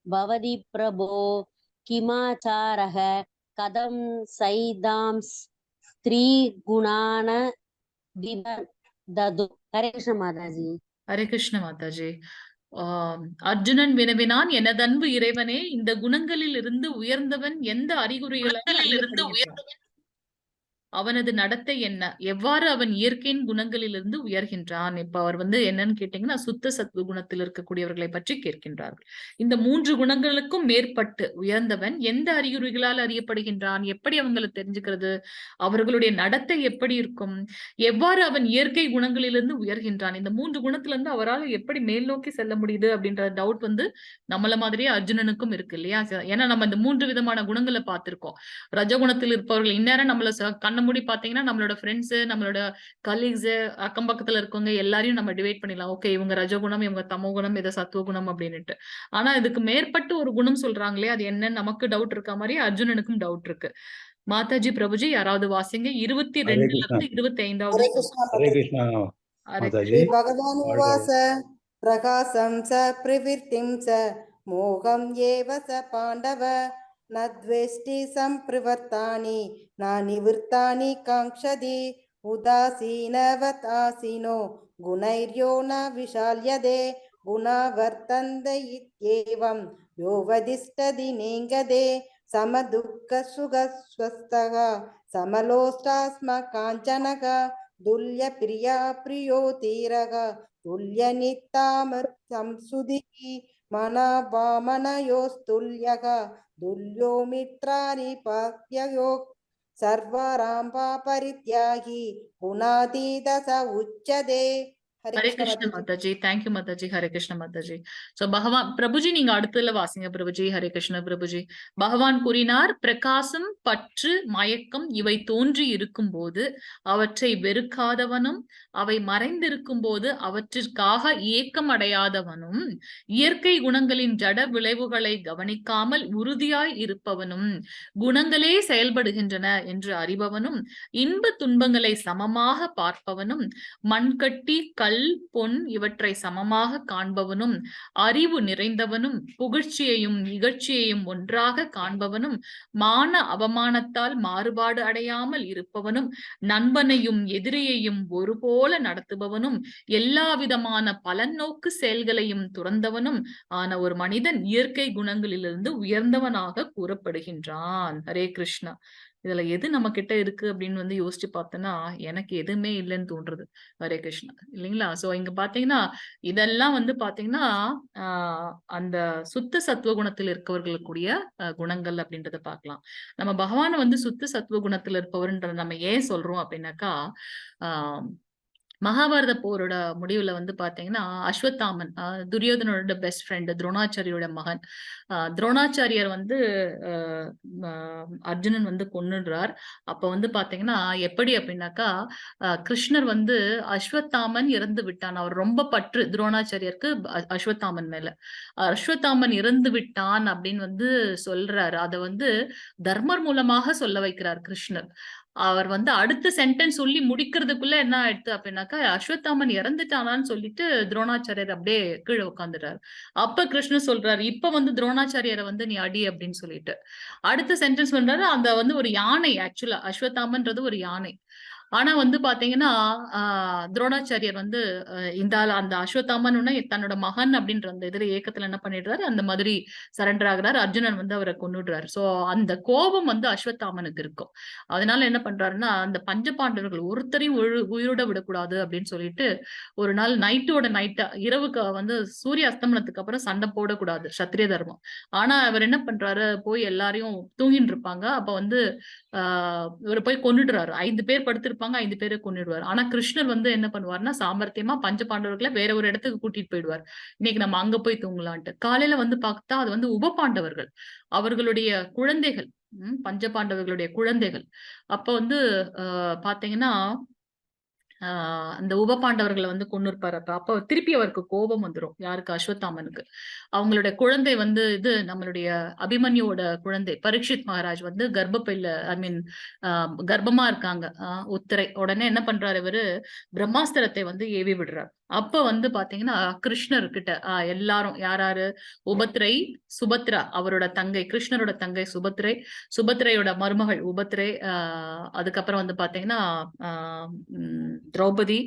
பவதி பிரபோ கிமாச்சாரः கதம் சைதாம் ஸ்திரீ குணான விவதது. ஹரே கிருஷ்ண மாதாஜி. ஹரே கிருஷ்ண மாதாஜி. அர்ஜுனன் வினவினான், எனதன்பு இறைவனே, இந்த குணங்களில் இருந்து உயர்ந்தவன் எந்த அறிகுறிகளால் இருந்து அவனது நடத்தை என்ன? எவ்வாறு அவன் இயற்கையின் குணங்களிலிருந்து உயர்கின்றான்? இப்ப அவர் வந்து என்னன்னு கேட்டீங்கன்னா சுத்த சத்துவ குணத்தில் இருக்கக்கூடியவர்களை பற்றி கேட்கின்றார்கள். இந்த 3 குணங்களுக்கும் மேற்பட்டு உயர்ந்தவன் எந்த அறிகுறிகளால் அறியப்படுகின்றான்? எப்படி அவங்களை தெரிஞ்சுக்கிறது? அவர்களுடைய நடத்தை எப்படி இருக்கும்? எவ்வாறு அவன் இயற்கை குணங்களிலிருந்து உயர்கின்றான்? இந்த 3 குணத்துல இருந்து அவரால் எப்படி மேல் நோக்கி செல்ல முடியுது அப்படின்ற டவுட் வந்து நம்மள மாதிரியே அர்ஜுனனுக்கும் இருக்கு இல்லையா? ஏன்னா நம்ம இந்த 3 விதமான குணங்களை பார்த்திருக்கோம். ரஜகுணத்தில் இருப்பவர்கள் இந்நேரம் நம்மள கண்ண மூடி பாத்தீங்கன்னா நம்மளோட ஃப்ரெண்ட்ஸ், நம்மளோட கலீக்ஸ், அக்கம் பக்கத்துல இருக்கவங்க எல்லாரையும் நம்ம டிவைட் பண்ணிடலாம். ஓகே, இவங்க ரஜகுணம், இவங்க தமோ குணம், இதை சத்துவ குணம் அப்படின்னுட்டு. ஆனா இதுக்கு மேற்பட்டு ஒரு குணம் சொல்றாங்களே, அது என்ன? நமக்கு டவுட் இருக்க மாதிரி அர்ஜுனனுக்கும் டவுட் இருக்கு. மாதாஜி பிரபுஜி யாராவது வாசிங்க 22ல இருந்து 25வது. ஹரே கிருஷ்ணா மாதாஜி. பகவான் உவாச பிரகாசம் ச பிரவிருத்திம் ச மோகம் ஏவ ச பாண்டவ न द्वेष्टि सम्प्रवृत्तानि न निवृत्तानि काङ्क्षति उदासीनवदासीनो गुणैर्यो न विशाल्यते गुणा वर्तन्ते इत्येवं यो वदिष्ठति नेङ्गते समदुःखसुखस्वस्थः समलोष्टास्मकाञ्चनः तुल्यप्रिया प्रियो धीरः तुल्यनित्यामृतंसुधिः मनयोस्तुल्यः तुल्यो मित्राणि पाप्ययो सर्वराम्भा परित्यागी गुणातीत स उच्यते. ஹரே கிருஷ்ண மாதாஜி. தேங்க்யூ மாதாஜி. ஹரே கிருஷ்ண மாதாஜி. சோ பகவான் பிரபுஜி நீங்க அடுத்துல வாசிங்க பிரபுஜி. ஹரே கிருஷ்ண பிரபுஜி. பகவான் கூறினார், பிரகாசம், பற்று, மயக்கம் இவை தோன்றி இருக்கும் போது அவற்றை வெறுக்காதவனும் அவை மறைந்திருக்கும் போது அவற்றிற்காக ஏக்கம் அடையாதவனும் இயற்கை குணங்களின் ஜட விளைவுகளை கவனிக்காமல் உறுதியாய் இருப்பவனும் குணங்களே செயல்படுகின்றன என்று அறிபவனும் இன்ப துன்பங்களை சமமாக பார்ப்பவனும் மண்கட்டி கல் பொன் இவற்றை சமமாக காண்பவனும் அறிவு நிறைந்தவனும் புகழ்ச்சியையும் இகழ்ச்சியையும் ஒன்றாக காண்பவனும் மான அவமானத்தால் மாறுபாடு அடையாமல் இருப்பவனும் நண்பனையும் எதிரியையும் ஒருபோல நடத்துபவனும் எல்லா விதமான பலநோக்கு செயல்களையும் துறந்தவனும் ஆன ஒரு மனிதன் இயற்கை குணங்களிலிருந்து உயர்ந்தவனாக கூறப்படுகின்றான். ஹரே கிருஷ்ணா. இதுல எது நம்ம கிட்ட இருக்கு அப்படின்னு வந்து யோசிச்சு பார்த்தோன்னா எனக்கு எதுவுமே இல்லைன்னு தோன்றுது. ஹரே கிருஷ்ணா, இல்லைங்களா? சோ இங்க பாத்தீங்கன்னா இதெல்லாம் வந்து பாத்தீங்கன்னா அந்த சுத்த சத்துவ குணத்தில் இருக்கவர்களுக்குரிய குணங்கள் அப்படின்றத பார்க்கலாம். நம்ம பகவானை வந்து சுத்த சத்துவ குணத்துல இருப்பவர்ன்ற நம்ம ஏன் சொல்றோம் அப்படின்னாக்கா, மகாபாரத போரோட முடிவுல வந்து பாத்தீங்கன்னா அஸ்வத்தாமன் துரியோதனோட பெஸ்ட் ஃப்ரெண்ட், துரோணாச்சாரியோட மகன். துரோணாச்சாரியர் வந்து அர்ஜுனன் வந்து கொன்னுடுறார். அப்ப வந்து பாத்தீங்கன்னா எப்படி அப்படின்னாக்கா, கிருஷ்ணர் வந்து அஸ்வத்தாமன் இறந்து விட்டான். அவர் ரொம்ப பற்று துரோணாச்சாரியருக்கு அஸ்வத்தாமன் மேல. அஸ்வத்தாமன் இறந்து விட்டான் அப்படின்னு வந்து சொல்றாரு. அதை வந்து தர்மர் மூலமாக சொல்ல வைக்கிறார் கிருஷ்ணர். அவர் வந்து அடுத்த சென்டென்ஸ் சொல்லி முடிக்கிறதுக்குள்ள என்ன ஆயிடுது அப்படின்னாக்கா, அஸ்வத்தாமன் இறந்துட்டானான்னு சொல்லிட்டு துரோணாச்சாரியர் அப்படியே கீழே உட்காந்துறாரு. அப்ப கிருஷ்ணர் சொல்றாரு, இப்ப வந்து துரோணாச்சாரியரை வந்து நீ அடி அப்படின்னு சொல்லிட்டு அடுத்த சென்டென்ஸ் பண்றாரு. அந்த வந்து ஒரு யானை, ஆக்சுவலா அஸ்வத்தாமன்றது ஒரு யானை. ஆனா வந்து பாத்தீங்கன்னா துரோணாச்சாரியர் வந்து இந்த அந்த அஸ்வத்தாமன் தன்னோட மகன் அப்படின்ற அந்த இதுல ஏக்கத்துல என்ன பண்ணிடுறாரு, அந்த மாதிரி சரண்டர் ஆகுறாரு. அர்ஜுனன் வந்து அவரை கொன்னுடுறாரு. சோ அந்த கோபம் வந்து அஸ்வத்தாமனுக்கு இருக்கும். அதனால என்ன பண்றாருன்னா, அந்த பஞ்ச பாண்டவர்கள் ஒருத்தரையும் உயிரோட விடக்கூடாது அப்படின்னு சொல்லிட்டு ஒரு நாள் நைட்டோட நைட்டா இரவுக்கு வந்து சூரிய அஸ்தமனத்துக்கு அப்புறம் சண்டை போடக்கூடாது, சத்திரிய தர்மம். ஆனா அவர் என்ன பண்றாரு, போய் எல்லாரையும் தூங்கிட்டு இருப்பாங்க. அப்ப வந்து இவரை போய் கொன்னுடுறாரு. 5 பேர் படுத்திருப்பாங்க, 5 பேரை கொன்னுடுவார். ஆனா கிருஷ்ணர் வந்து என்ன பண்ணுவார்னா, சாமர்த்தியமா பஞ்ச பாண்டவர்களை வேற ஒரு இடத்துக்கு கூட்டிட்டு போயிடுவார். இன்னைக்கு நம்ம அங்க போய் தூங்கலான்ட்டு. காலையில வந்து பார்த்தா அது வந்து உப பாண்டவர்கள், அவர்களுடைய குழந்தைகள், பஞ்ச பாண்டவர்களுடைய குழந்தைகள். அப்ப வந்து பாத்தீங்கன்னா அந்த உப பாண்டவர்களை வந்து கொண்டு இருப்பாரு. அப்ப திருப்பி அவருக்கு கோபம் வந்துடும். யாருக்கு? அஸ்வத்தாமனுக்கு. அவங்களுடைய குழந்தை வந்து இது நம்மளுடைய அபிமன்யுவோட குழந்தை பரீட்சித் மகாராஜ் வந்து கர்ப்பப்பையில கர்ப்பமா இருக்காங்க உத்தரை. உடனே என்ன பண்றாரு இவரு, பிரம்மாஸ்திரத்தை வந்து ஏவி விடுறார். அப்ப வந்து பாத்தீங்கன்னா கிருஷ்ணர் கிட்ட எல்லாரும் யாராரு, உபத்ரை, சுபத்ரா அவரோட தங்கை, கிருஷ்ணரோட தங்கை சுபத்ரை, சுபத்ரையோட மருமகள் உபத்ரை, அதுக்கப்புறம் வந்து பாத்தீங்கன்னா திரௌபதி,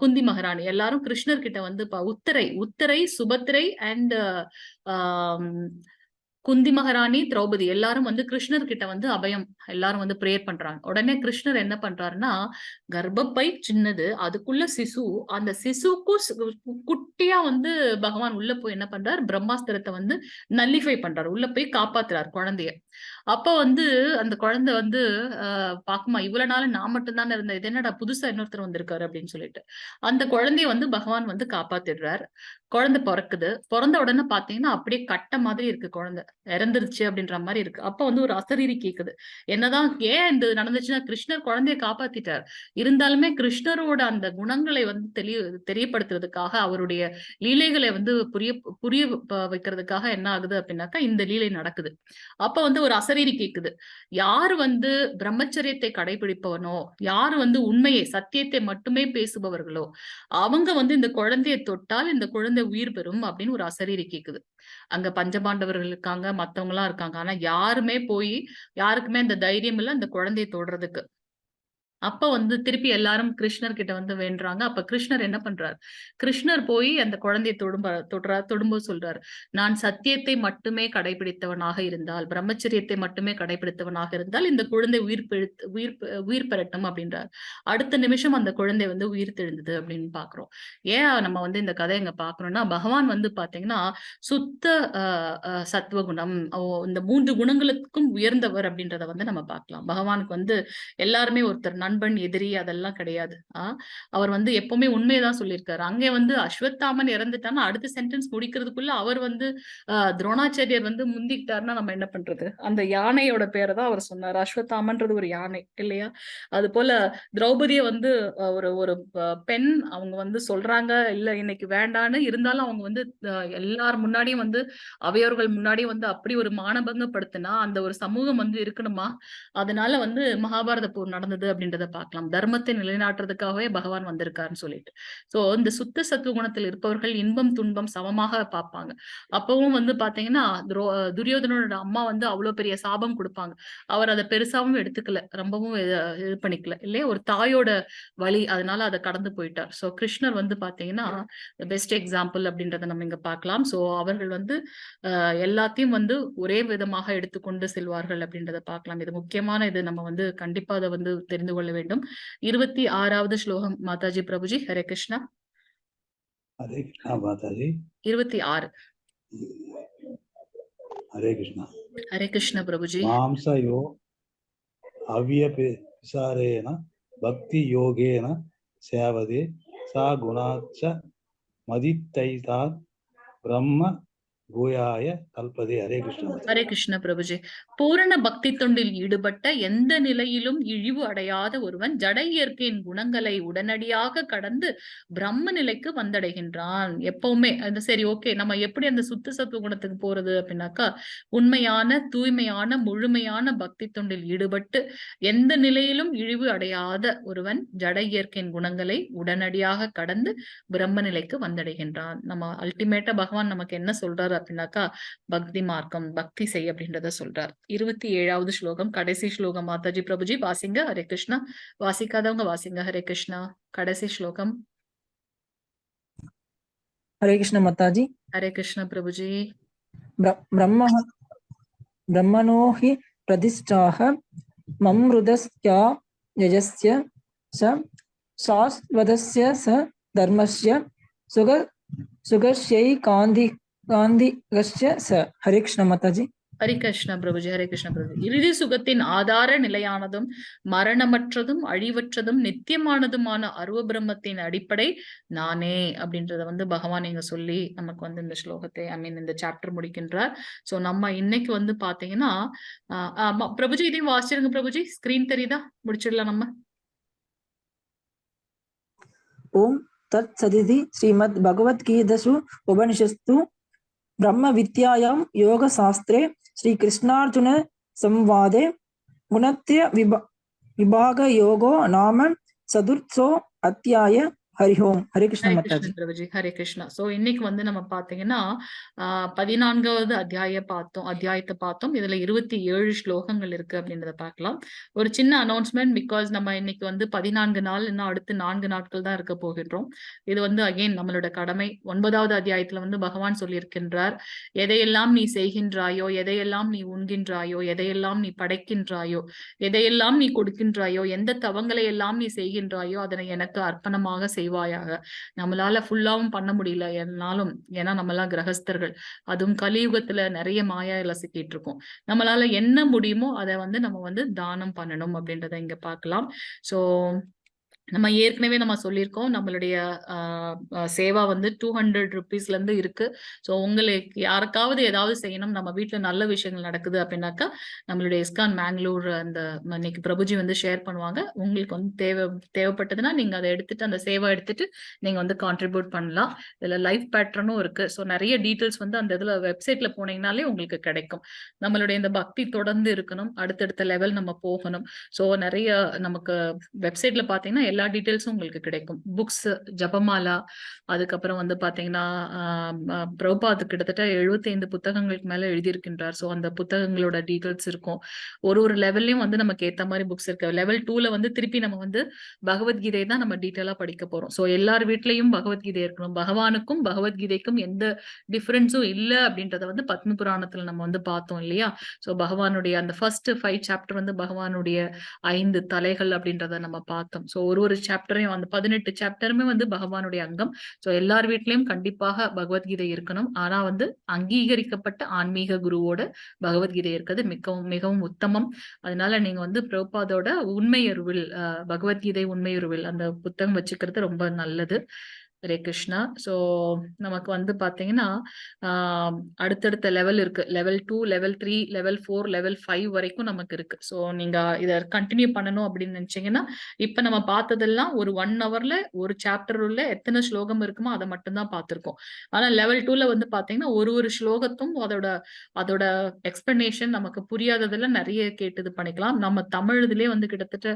குந்தி மகாராணி எல்லாரும் கிருஷ்ணர் கிட்ட வந்து உத்தரை, சுபத்ரை அண்ட் குந்தி மகாராணி, திரௌபதி எல்லாரும் வந்து கிருஷ்ணர் கிட்ட வந்து அபயம் எல்லாரும் வந்து பிரேயர் பண்றாங்க. உடனே கிருஷ்ணர் என்ன பண்றாருன்னா, கர்ப்பப்பை சின்னது, அதுக்குள்ள சிசு, அந்த சிசுக்கும் குட்டியா வந்து பகவான் உள்ள போய் என்ன பண்றாரு, பிரம்மாஸ்திரத்தை வந்து நல்லிஃபை பண்றாரு, உள்ள போய் காப்பாத்துறாரு குழந்தைய. அப்ப வந்து அந்த குழந்தை வந்து பாக்குமா, இவ்வளவு நாள் நான் மட்டும்தானே இருந்தேன், இது என்னடா புதுசா இன்னொருத்தர் வந்திருக்காரு அப்படின்னு சொல்லிட்டு அந்த குழந்தைய வந்து பகவான் வந்து காப்பாத்திடுறாரு. குழந்தை பிறக்குது. பிறந்த உடனே பாத்தீங்கன்னா அப்படியே கட்ட மாதிரி இருக்கு, குழந்தை இறந்துருச்சு அப்படின்ற மாதிரி இருக்கு. அப்ப வந்து ஒரு அசரீரி கேக்குது, என்னதான் ஏன் இந்த நடந்துச்சுன்னா, கிருஷ்ணர் குழந்தைய காப்பாத்திட்டார், இருந்தாலுமே கிருஷ்ணரோட அந்த குணங்களை வந்து தெரியப்படுத்துறதுக்காக, அவருடைய லீலைகளை வந்து புரிய வைக்கிறதுக்காக என்ன ஆகுது அப்படின்னாக்கா இந்த லீலை நடக்குது. அப்ப வந்து ஒரு அசரீரி கேக்குது, யாரு வந்து பிரம்மச்சரியத்தை கடைபிடிப்பவனோ, யாரு வந்து உண்மையை சத்தியத்தை மட்டுமே பேசுபவர்களோ அவங்க வந்து இந்த குழந்தையை தொட்டால் இந்த குழந்தை உயிர் பெறும் அப்படின்னு ஒரு அசரீரி கேக்குது. அங்க பஞ்சபாண்டவர்கள் இருக்காங்க, மத்தவங்க எல்லாம் இருக்காங்க. ஆனா யாருமே போய் யாருக்குமே அந்த தைரியம் இல்ல அந்த குழந்தையை தொடுறதுக்கு. அப்ப வந்து திருப்பி எல்லாரும் கிருஷ்ணர் கிட்ட வந்து வேண்டுறாங்க. அப்ப கிருஷ்ணர் என்ன பண்றாரு? கிருஷ்ணர் போய் அந்த குழந்தையை தொடும்போது சொல்றாரு, நான் சத்தியத்தை மட்டுமே கடைபிடித்தவனாக இருந்தால், பிரம்மச்சரியத்தை மட்டுமே கடைபிடித்தவனாக இருந்தால் இந்த குழந்தை உயிர் பெறட்டும் அப்படின்றார். அடுத்த நிமிஷம் அந்த குழந்தை வந்து உயிர் தெழுந்தது அப்படின்னு பாக்குறோம். ஏன் நம்ம வந்து இந்த கதை எங்க பாக்குறோம்னா, பகவான் வந்து பாத்தீங்கன்னா சுத்த சத்துவகுணம், இந்த 3 குணங்களுக்கும் உயர்ந்தவர் அப்படின்றத வந்து நம்ம பார்க்கலாம். பகவானுக்கு வந்து எல்லாருமே ஒருத்தர் நண்பன், எதிரி அதெல்லாம் கிடையாது. அவர் வந்து எப்பவுமே உண்மையதான் சொல்லியிருக்காரு. அங்கே வந்து அஸ்வத்தாமன் இறந்துட்டான்னா அடுத்த சென்டென்ஸ் முடிக்கிறதுக்குள்ள அவர் வந்து துரோணாச்சாரியர் வந்து முந்திக்கிட்டாருன்னா நம்ம என்ன பண்றது? அந்த யானையோட பேரை தான் அவர் சொன்னார். அஸ்வத்தாமன்றது ஒரு யானை இல்லையா? அது போல திரௌபதிய வந்து ஒரு ஒரு பெண் அவங்க வந்து சொல்றாங்க, இல்ல இன்னைக்கு வேண்டான்னு, இருந்தாலும் அவங்க வந்து எல்லார் முன்னாடியும் வந்து அவையோர்கள் முன்னாடியும் வந்து அப்படி ஒரு மானபங்கப்படுத்தினா அந்த ஒரு சமூகம் வந்து இருக்கணுமா? அதனால வந்து மகாபாரத போர் நடந்தது அப்படின்றத பார்க்கலாம். தர்மத்தை நிலைநாட்டுறதுக்காகவே பகவான் வந்திருக்காருன்னு சொல்லிட்டு. சோ இந்த சுத்த சத்துவ குணத்தில் இருப்பவர்கள் இன்பம் துன்பம் சமமாக பார்ப்பாங்க. அப்பவும் வந்து பாத்தீங்கன்னா துரியோதனோட அம்மா வந்து அவ்வளவு பெரிய சாபம் கொடுப்பாங்க. அவர் அதை பெருசாவும் எடுத்துக்கல, ரொம்பவும் இது பண்ணிக்கல இல்லையா? ஒரு தாயோட வழி, அதனால அதை கடந்து போயிட்டார். சோ கிருஷ்ணர் வந்து பாத்தீங்கன்னா பெஸ்ட் எக்ஸாம்பிள் அப்படின்றத நம்ம இங்க பார்க்கலாம். சோ அவர்கள் வந்து எல்லாத்தையும் வந்து ஒரே விதமாக எடுத்துக்கொண்டு செல்வார்கள் அப்படின்றத பார்க்கலாம். இது முக்கியமான இது, நம்ம வந்து கண்டிப்பா அதை வந்து தெரிந்து கொள்ள வேண்டும். 26வது ஸ்லோகம் மாதாஜி பிரபுஜி. ஹரே கிருஷ்ணா. ஹரே கிருஷ்ணா மாதாஜி. 26. ஹரே கிருஷ்ணா. ஹரே கிருஷ்ணா பிரபுஜி. மாம்சயோ அவ்யபிசாரேன பக்தி யோகேன சேவதே சா குணாச்ச மதித்தைதா பிரம்ம பூயாய கல்பதே. ஹரே கிருஷ்ணா. ஹரே கிருஷ்ண பிரபுஜி. பூரண பக்தி தொண்டில் ஈடுபட்ட எந்த நிலையிலும் இழிவு அடையாத ஒருவன் ஜட இயற்கையின் குணங்களை உடனடியாக கடந்து பிரம்ம நிலைக்கு வந்தடைகின்றான். எப்பவுமே அது சரி, ஓகே, நம்ம எப்படி அந்த சுத்த சத்துவ குணத்துக்கு போறது அப்படின்னாக்கா, உண்மையான தூய்மையான முழுமையான பக்தி தொண்டில் ஈடுபட்டு எந்த நிலையிலும் இழிவு அடையாத ஒருவன் ஜட இயற்கையின் குணங்களை உடனடியாக கடந்து பிரம்ம நிலைக்கு வந்தடைகின்றான். நம்ம அல்டிமேட்டா பகவான் நமக்கு என்ன சொல்றாரு அப்படின்னாக்கா, பக்தி மார்க்கம், பக்தி செய் அப்படின்றத சொல்றார். 27வது ஸ்லோகம், கடைசி ஸ்லோகம் மாதாஜி பிரபுஜி வாசிங்க. ஹரே கிருஷ்ணா. வாசிக்காதவங்க வாசிங்க. ஹரே கிருஷ்ணா. கடைசி ஸ்லோகம். ஹரே கிருஷ்ண மாதாஜி. ஹரே கிருஷ்ண பிரபுஜி. பிரம்மணோ ஹி பிரதிஷ்டாஹ மம்ருதஸ்ய யஜஸ்ய ச சாஸ்வதஸ்ய ச தர்மஸ்ய சுகஸ்யை காந்திகஸ்ய ச. ஹரே கிருஷ்ண மாதாஜி. ஹரே கிருஷ்ண பிரபுஜி. ஹரே கிருஷ்ண பிரபுஜி. இறுதி சுகத்தின் ஆதார நிலையானதும் மரணமற்றதும் அழிவற்றதும் நித்தியமானதுமான அருவ பிரம்மத்தின் அடிப்படை நானே அப்படின்றத வந்து பகவான் இங்க சொல்லி நமக்கு வந்து இந்த ஸ்லோகத்தை இந்த சாப்டர் முடிக்கின்றார். சோ நம்ம இன்னைக்கு வந்து பாத்தீங்கன்னா பிரபுஜி இதையும் வாசிச்சிருங்க பிரபுஜி. ஸ்கிரீன் தெரியுதா? முடிச்சிடலாம் நம்ம. ஓம் தத் சதிதி ஸ்ரீமத் பகவத்கீதசு உபனிஷஸ்து பிரம்ம வித்யாயாம் யோக சாஸ்திரே ஸ்ரீ கிருஷ்ணார்ஜுன சம்வாதே குணத்ய விபாக யோகோ நாம சதுர்த்ஸோ அத்தியாய. ஹரி ஓம். ஹரே கிருஷ்ண மாதாஜி. பிரபுஜி. ஹரே கிருஷ்ணா. சோ இன்னைக்கு வந்து நம்ம பாத்தீங்கன்னா 14வது அத்தியாயத்தை பார்த்தோம். இதுல 27 ஸ்லோகங்கள் இருக்கு அப்படின்றத பார்க்கலாம். ஒரு சின்ன அனௌன்ஸ்மெண்ட், பிகாஸ் நம்ம இன்னைக்கு வந்து 14 நாள், இன்னும் அடுத்து 4 நாட்கள் தான் இருக்க போகின்றோம். இது வந்து அகைன் நம்மளோட கடமை. 9வது அத்தியாயத்துல வந்து பகவான் சொல்லியிருக்கின்றார், எதையெல்லாம் நீ செய்கின்றாயோ, எதையெல்லாம் நீ உண்கின்றாயோ, எதையெல்லாம் நீ படைக்கின்றாயோ, எதையெல்லாம் நீ கொடுக்கின்றாயோ, எந்த தவங்களை எல்லாம் நீ செய்கின்றாயோ அதனை எனக்கு அர்ப்பணமாக செய்வாயாக. நம்மளால ஃபுல்லாவும் பண்ண முடியல என்னாலும், ஏன்னா நம்மளாம் கிரகஸ்தர்கள், அதுவும் கலியுகத்துல நிறைய மாயால சிக்கிட்டு இருக்கோம். நம்மளால என்ன முடியுமோ அதை வந்து நம்ம வந்து தானம் பண்ணணும் அப்படின்றத இங்க பார்க்கலாம். சோ நம்ம ஏற்கனவே நம்ம சொல்லியிருக்கோம், நம்மளுடைய சேவா வந்து 200 rupeesல இருந்து இருக்கு. ஸோ உங்களுக்கு யாருக்காவது ஏதாவது செய்யணும், நம்ம வீட்டுல நல்ல விஷயங்கள் நடக்குது அப்படின்னாக்கா நம்மளுடைய இஸ்கான் மேங்களூர் அந்த இன்னைக்கு பிரபுஜி வந்து ஷேர் பண்ணுவாங்க. உங்களுக்கு வந்து தேவைப்பட்டதுன்னா நீங்க அதை எடுத்துட்டு, அந்த சேவா எடுத்துட்டு நீங்க வந்து கான்ட்ரிபியூட் பண்ணலாம். இதுல லைஃப் பேட்டர்னும் இருக்கு. ஸோ நிறைய டீட்டெயில்ஸ் வந்து அந்த இதுல வெப்சைட்ல போனீங்கனாலே உங்களுக்கு கிடைக்கும். நம்மளுடைய இந்த பக்தி தொடர்ந்து இருக்கணும், அடுத்தடுத்த லெவல் நம்ம போகணும். ஸோ நிறைய நமக்கு வெப்சைட்ல பாத்தீங்கன்னா எல்லா டீட்டெயில்ஸும் உங்களுக்கு கிடைக்கும். புக்ஸ், ஜபமாலா, அதுக்கப்புறம் வந்து பாத்தீங்கன்னா பிரபுபாத் கிட்டத்தட்ட 75 புத்தகங்களுக்கு மேல எழுதியிருக்கின்றார். ஸோ அந்த புத்தகங்களோட டீட்டெயில்ஸ் இருக்கும். ஒரு லெவல்லையும் வந்து நமக்கு ஏத்த மாதிரி புக்ஸ் இருக்கு. லெவல் 2ல வந்து திருப்பி நம்ம வந்து பகவத்கீதை தான் நம்ம டீட்டெயிலா படிக்க போறோம். ஸோ எல்லார் வீட்லயும் பகவத்கீதை இருக்கணும். பகவானுக்கும் பகவத்கீதைக்கும் எந்த டிஃபரன்ஸும் இல்ல அப்படின்றத வந்து பத்ம புராணத்துல நம்ம வந்து பார்த்தோம் இல்லையா? ஸோ பகவானுடைய அந்த ஃபர்ஸ்ட் 5 சாப்டர் வந்து பகவானுடைய 5 தலைகள் அப்படின்றத நம்ம பார்த்தோம். ஸோ ஒரு சாப்டரையும் அந்த 18 சாப்டருமே வந்து பகவானுடைய அங்கம். ஸோ எல்லார் வீட்லயும் கண்டிப்பாக பகவத்கீதை இருக்கணும். ஆனா வந்து அங்கீகரிக்கப்பட்ட ஆன்மீக குருவோட பகவத்கீதை இருக்கிறது மிகவும் மிகவும் உத்தமம். அதனால நீங்க வந்து பிரபுபாதோட உண்மையுருவில் பகவத்கீதை உண்மையுருவில் அந்த புத்தகம் வச்சுக்கிறது ரொம்ப நல்லது. ஹரே கிருஷ்ணா. ஸோ நமக்கு வந்து பாத்தீங்கன்னா அடுத்தடுத்த லெவல் இருக்கு. லெவல் 2, லெவல் 3, லெவல் 4, லெவல் 5 வரைக்கும் நமக்கு இருக்கு. ஸோ நீங்க இதை கண்டினியூ பண்ணணும் அப்படின்னு நினைச்சீங்கன்னா இப்ப நம்ம பார்த்ததெல்லாம் ஒரு 1 ஹவர்ல ஒரு சாப்டர் உள்ள எத்தனை ஸ்லோகம் இருக்குமோ அதை மட்டும்தான் பார்த்திருக்கோம். ஆனா லெவல் 2ல வந்து பாத்தீங்கன்னா ஒரு ஸ்லோகத்தும் அதோட எக்ஸ்பிளனேஷன் நமக்கு புரியாததுல நிறைய கேட்டு இது பண்ணிக்கலாம். நம்ம தமிழ் இதுலயே வந்து கிட்டத்தட்ட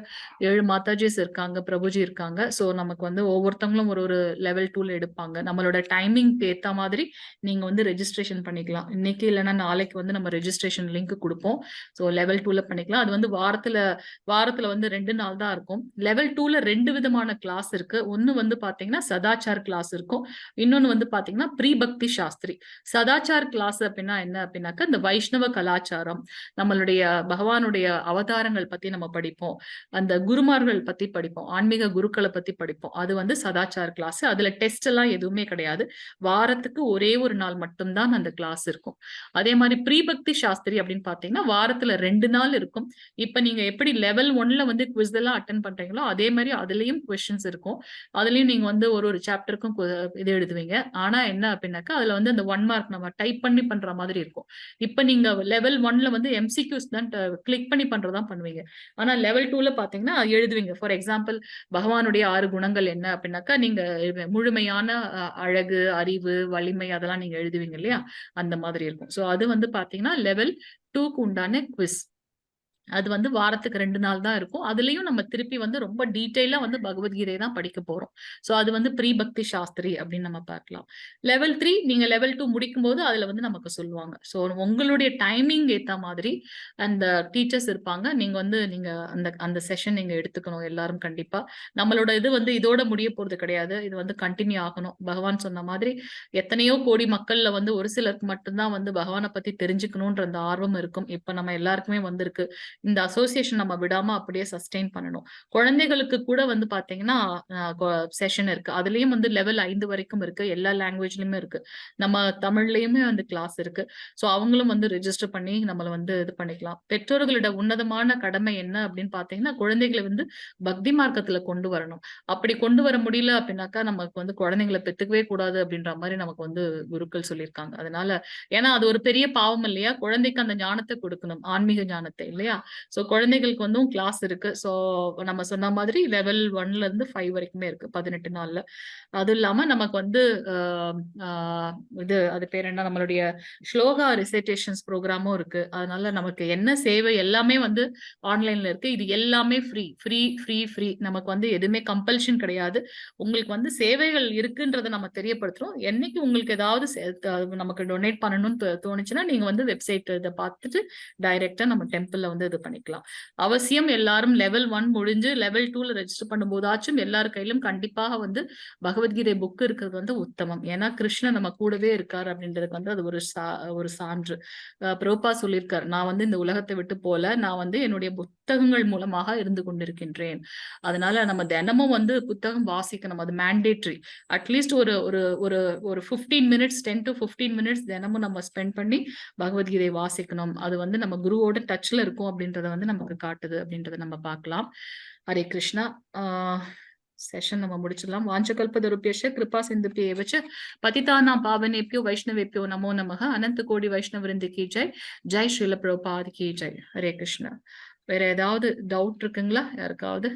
7 மாதாஜிஸ் இருக்காங்க, பிரபுஜி இருக்காங்க. ஸோ நமக்கு வந்து ஒவ்வொருத்தவங்களும் ஒரு லெவல் 2ல எடுப்பாங்க. நம்மளோட டைமிங்க்கு ஏத்த மாதிரி நீங்க வந்து ரெஜிஸ்ட்ரேஷன் பண்ணிக்கலாம். இன்னைக்கு இல்லைன்னா நாளைக்கு வந்து நம்ம ரெஜிஸ்ட்ரேஷன் லிங்க் கொடுப்போம். ஸோ லெவல் 2ல பண்ணிக்கலாம். அது வந்து வாரத்துல வந்து 2 நாள் தான் இருக்கும். லெவல் 2ல 2 விதமான கிளாஸ் இருக்கு. ஒன்னு வந்து பாத்தீங்கன்னா சதாச்சார் கிளாஸ் இருக்கும். இன்னொன்னு வந்து பாத்தீங்கன்னா ப்ரீபக்தி சாஸ்திரி. சதாச்சார் கிளாஸ் அப்படின்னா என்ன அப்படின்னாக்கா இந்த வைஷ்ணவ கலாச்சாரம், நம்மளுடைய பகவானுடைய அவதாரங்கள் பத்தி நம்ம படிப்போம். அந்த குருமார்கள் பத்தி படிப்போம். ஆன்மீக குருக்களை பத்தி படிப்போம். அது வந்து சதாச்சார் கிளாஸ். அதுல டெஸ்ட் எல்லாம் எதுவுமே கிடையாது. வாரத்துக்கு ஒரே ஒரு நாள் மட்டும்தான் அந்த கிளாஸ் இருக்கும். அதே மாதிரி ப்ரீபக்தி சாஸ்திரி அப்படின்னு பாத்தீங்கன்னா வாரத்துல 2 நாள் இருக்கும். இப்ப நீங்க எப்படி லெவல் 1ல வந்து குவிஸ் எல்லாம் அட்டென்ட் பண்றீங்களோ அதே மாதிரி அதுலயும் கொஸ்டின்ஸ் இருக்கும். அதுலயும் நீங்க வந்து ஒரு சாப்டருக்கும் இது எழுதுவீங்க. ஆனா என்ன அப்படின்னாக்கா அதுல வந்து அந்த 1 மார்க் நம்ம டைப் பண்ணி பண்ற மாதிரி இருக்கும். இப்ப நீங்க லெவல் 1ல வந்து எம்சிக்யூஸ் தான் கிளிக் பண்ணி பண்றதான் பண்ணுவீங்க. ஆனா லெவல் 2ல பாத்தீங்கன்னா எழுதுவீங்க. ஃபார் எக்ஸாம்பிள் பகவானுடைய 6 குணங்கள் என்ன அப்படின்னாக்கா நீங்க முழுமையான அழகு, அறிவு, வலிமை அதெல்லாம் நீங்க எழுதுவீங்க இல்லையா? அந்த மாதிரி இருக்கும். சோ அது வந்து பாத்தீங்கன்னா லெவல் 2க்கு உண்டான குவிஸ். அது வந்து வாரத்துக்கு 2 நாள் தான் இருக்கும். அதுலயும் நம்ம திருப்பி வந்து ரொம்ப டீடைலா வந்து பகவத்கீதை தான் படிக்க போறோம். சோ அது வந்து ப்ரீபக்தி சாஸ்திரி அப்படின்னு நம்ம பார்க்கலாம். லெவல் 3 நீங்க லெவல் 2 முடிக்கும் போது அதுல வந்து நமக்கு சொல்லுவாங்க. சோ உங்களுடைய டைமிங் ஏத்த மாதிரி அந்த டீச்சர்ஸ் இருப்பாங்க. நீங்க அந்த செஷன் நீங்க எடுத்துக்கணும் எல்லாரும் கண்டிப்பா. நம்மளோட இது வந்து இதோட முடிய போறது கிடையாது. இது வந்து கண்டினியூ ஆகணும். பகவான் சொன்ன மாதிரி எத்தனையோ கோடி மக்கள்ல வந்து ஒரு சிலருக்கு மட்டும்தான் வந்து பகவானை பத்தி தெரிஞ்சுக்கணும்ன்ற அந்த ஆர்வம் இருக்கும். இப்ப நம்ம எல்லாருக்குமே வந்திருக்கு. இந்த அசோசியேஷன் நம்ம விடாம அப்படியே சஸ்டெயின் பண்ணணும். குழந்தைகளுக்கு கூட வந்து பாத்தீங்கன்னா செஷன் இருக்கு. அதுலயும் வந்து லெவல் 5 வரைக்கும் இருக்கு. எல்லா லாங்குவேஜ்லயுமே இருக்கு. நம்ம தமிழ்லயுமே வந்து கிளாஸ் இருக்கு. சோ அவங்களும் வந்து ரெஜிஸ்டர் பண்ணி நம்மள வந்து இது பண்ணிக்கலாம். பெற்றோர்களோட உன்னதமான கடமை என்ன அப்படின்னு பாத்தீங்கன்னா குழந்தைகளை வந்து பக்தி மார்க்கத்துல கொண்டு வரணும். அப்படி கொண்டு வர முடியல அப்படின்னாக்கா நமக்கு வந்து குழந்தைங்களை பெத்துக்கவே கூடாது அப்படின்ற மாதிரி நமக்கு வந்து குருக்கள் சொல்லியிருக்காங்க. அதனால ஏன்னா அது ஒரு பெரிய பாவம் இல்லையா? குழந்தைக்கு அந்த ஞானத்தை கொடுக்கணும், ஆன்மீக ஞானத்தை இல்லையா? சோ குழந்தைகளுக்கு வந்து கிளாஸ் இருக்கு. சோ நம்ம சொன்ன மாதிரி லெவல் 1ல இருந்து 5 வரைக்குமே இருக்கு 18 நாள்ல. அது இல்லாம நமக்கு வந்து அது பேர் என்ன, நம்மளுடைய ஸ்லோகா ரிசைட்டேஷன்ஸ் ப்ரோக்ராமும் இருக்கு. அதனால நமக்கு என்ன சேவை எல்லாமே வந்து ஆன்லைன்ல இருக்கு. இது எல்லாமே ஃப்ரீ. நமக்கு வந்து எதுவுமே கம்பல்ஷன் கிடையாது. உங்களுக்கு வந்து சேவைகள் இருக்குன்றதை நம்ம தெரியப்படுத்துறோம். என்னைக்கு உங்களுக்கு ஏதாவது நமக்கு டொனேட் பண்ணணும்னு தோணுச்சுன்னா நீங்க வந்து வெப்சைட் இதை பார்த்துட்டு டைரக்டா நம்ம டெம்பிள்ல வந்து இது பண்ணிக்கலாம். அவசியம் எல்லாரும் லெவல் 1 முடிஞ்சு லெவல் 2ல ரெஜிஸ்டர் பண்ணும்போதாச்சும் எல்லார் கையிலும் கண்டிப்பாக வந்து பகவத்கீதை புக் இருக்கிறது வந்து உத்தமம். ஏன்னா கிருஷ்ணன் நம்ம கூடவே இருக்காரு அப்படின்றதுக்கு வந்து அது ஒரு சான்று. பிரபுபா சொல்லியிருக்காரு, நான் வந்து இந்த உலகத்தை விட்டு போல, நான் வந்து என்னுடைய புத்தகங்கள் மூலமாக இருந்து கொண்டிருக்கின்றேன். அதனால நம்ம தினமும் வந்து புத்தகம் வாசிக்கணும். அது மேண்டேட்ரி. அட்லீஸ்ட் ஒரு 15 மினிட்ஸ் 10 to 15 மினிட்ஸ் தினமும் நம்ம ஸ்பெண்ட் பண்ணி பகவத்கீதை வாசிக்கணும். அது வந்து நம்ம குருவோட டச்ல இருக்கும் அப்படின்றத வந்து நமக்கு காட்டுது அப்படின்றத நம்ம பார்க்கலாம். ஹரே கிருஷ்ணா. செஷன் நம்ம முடிச்சிடலாம். வாஞ்சகல்பதருப்யஸ்ய கிருபா சிந்துப்யே வச்ச பதிதானாம் பாவனேப்யோ வைஷ்ணவேப்யோ நமோ நமஹ. அனந்த கோடி வைஷ்ணவரிந்து கி ஜெய். ஜெய் ஸ்ரீல பிரபுபாத் கி ஜெய். ஹரே கிருஷ்ணா. வேற ஏதாவது டவுட் இருக்குங்களா யாருக்காவது?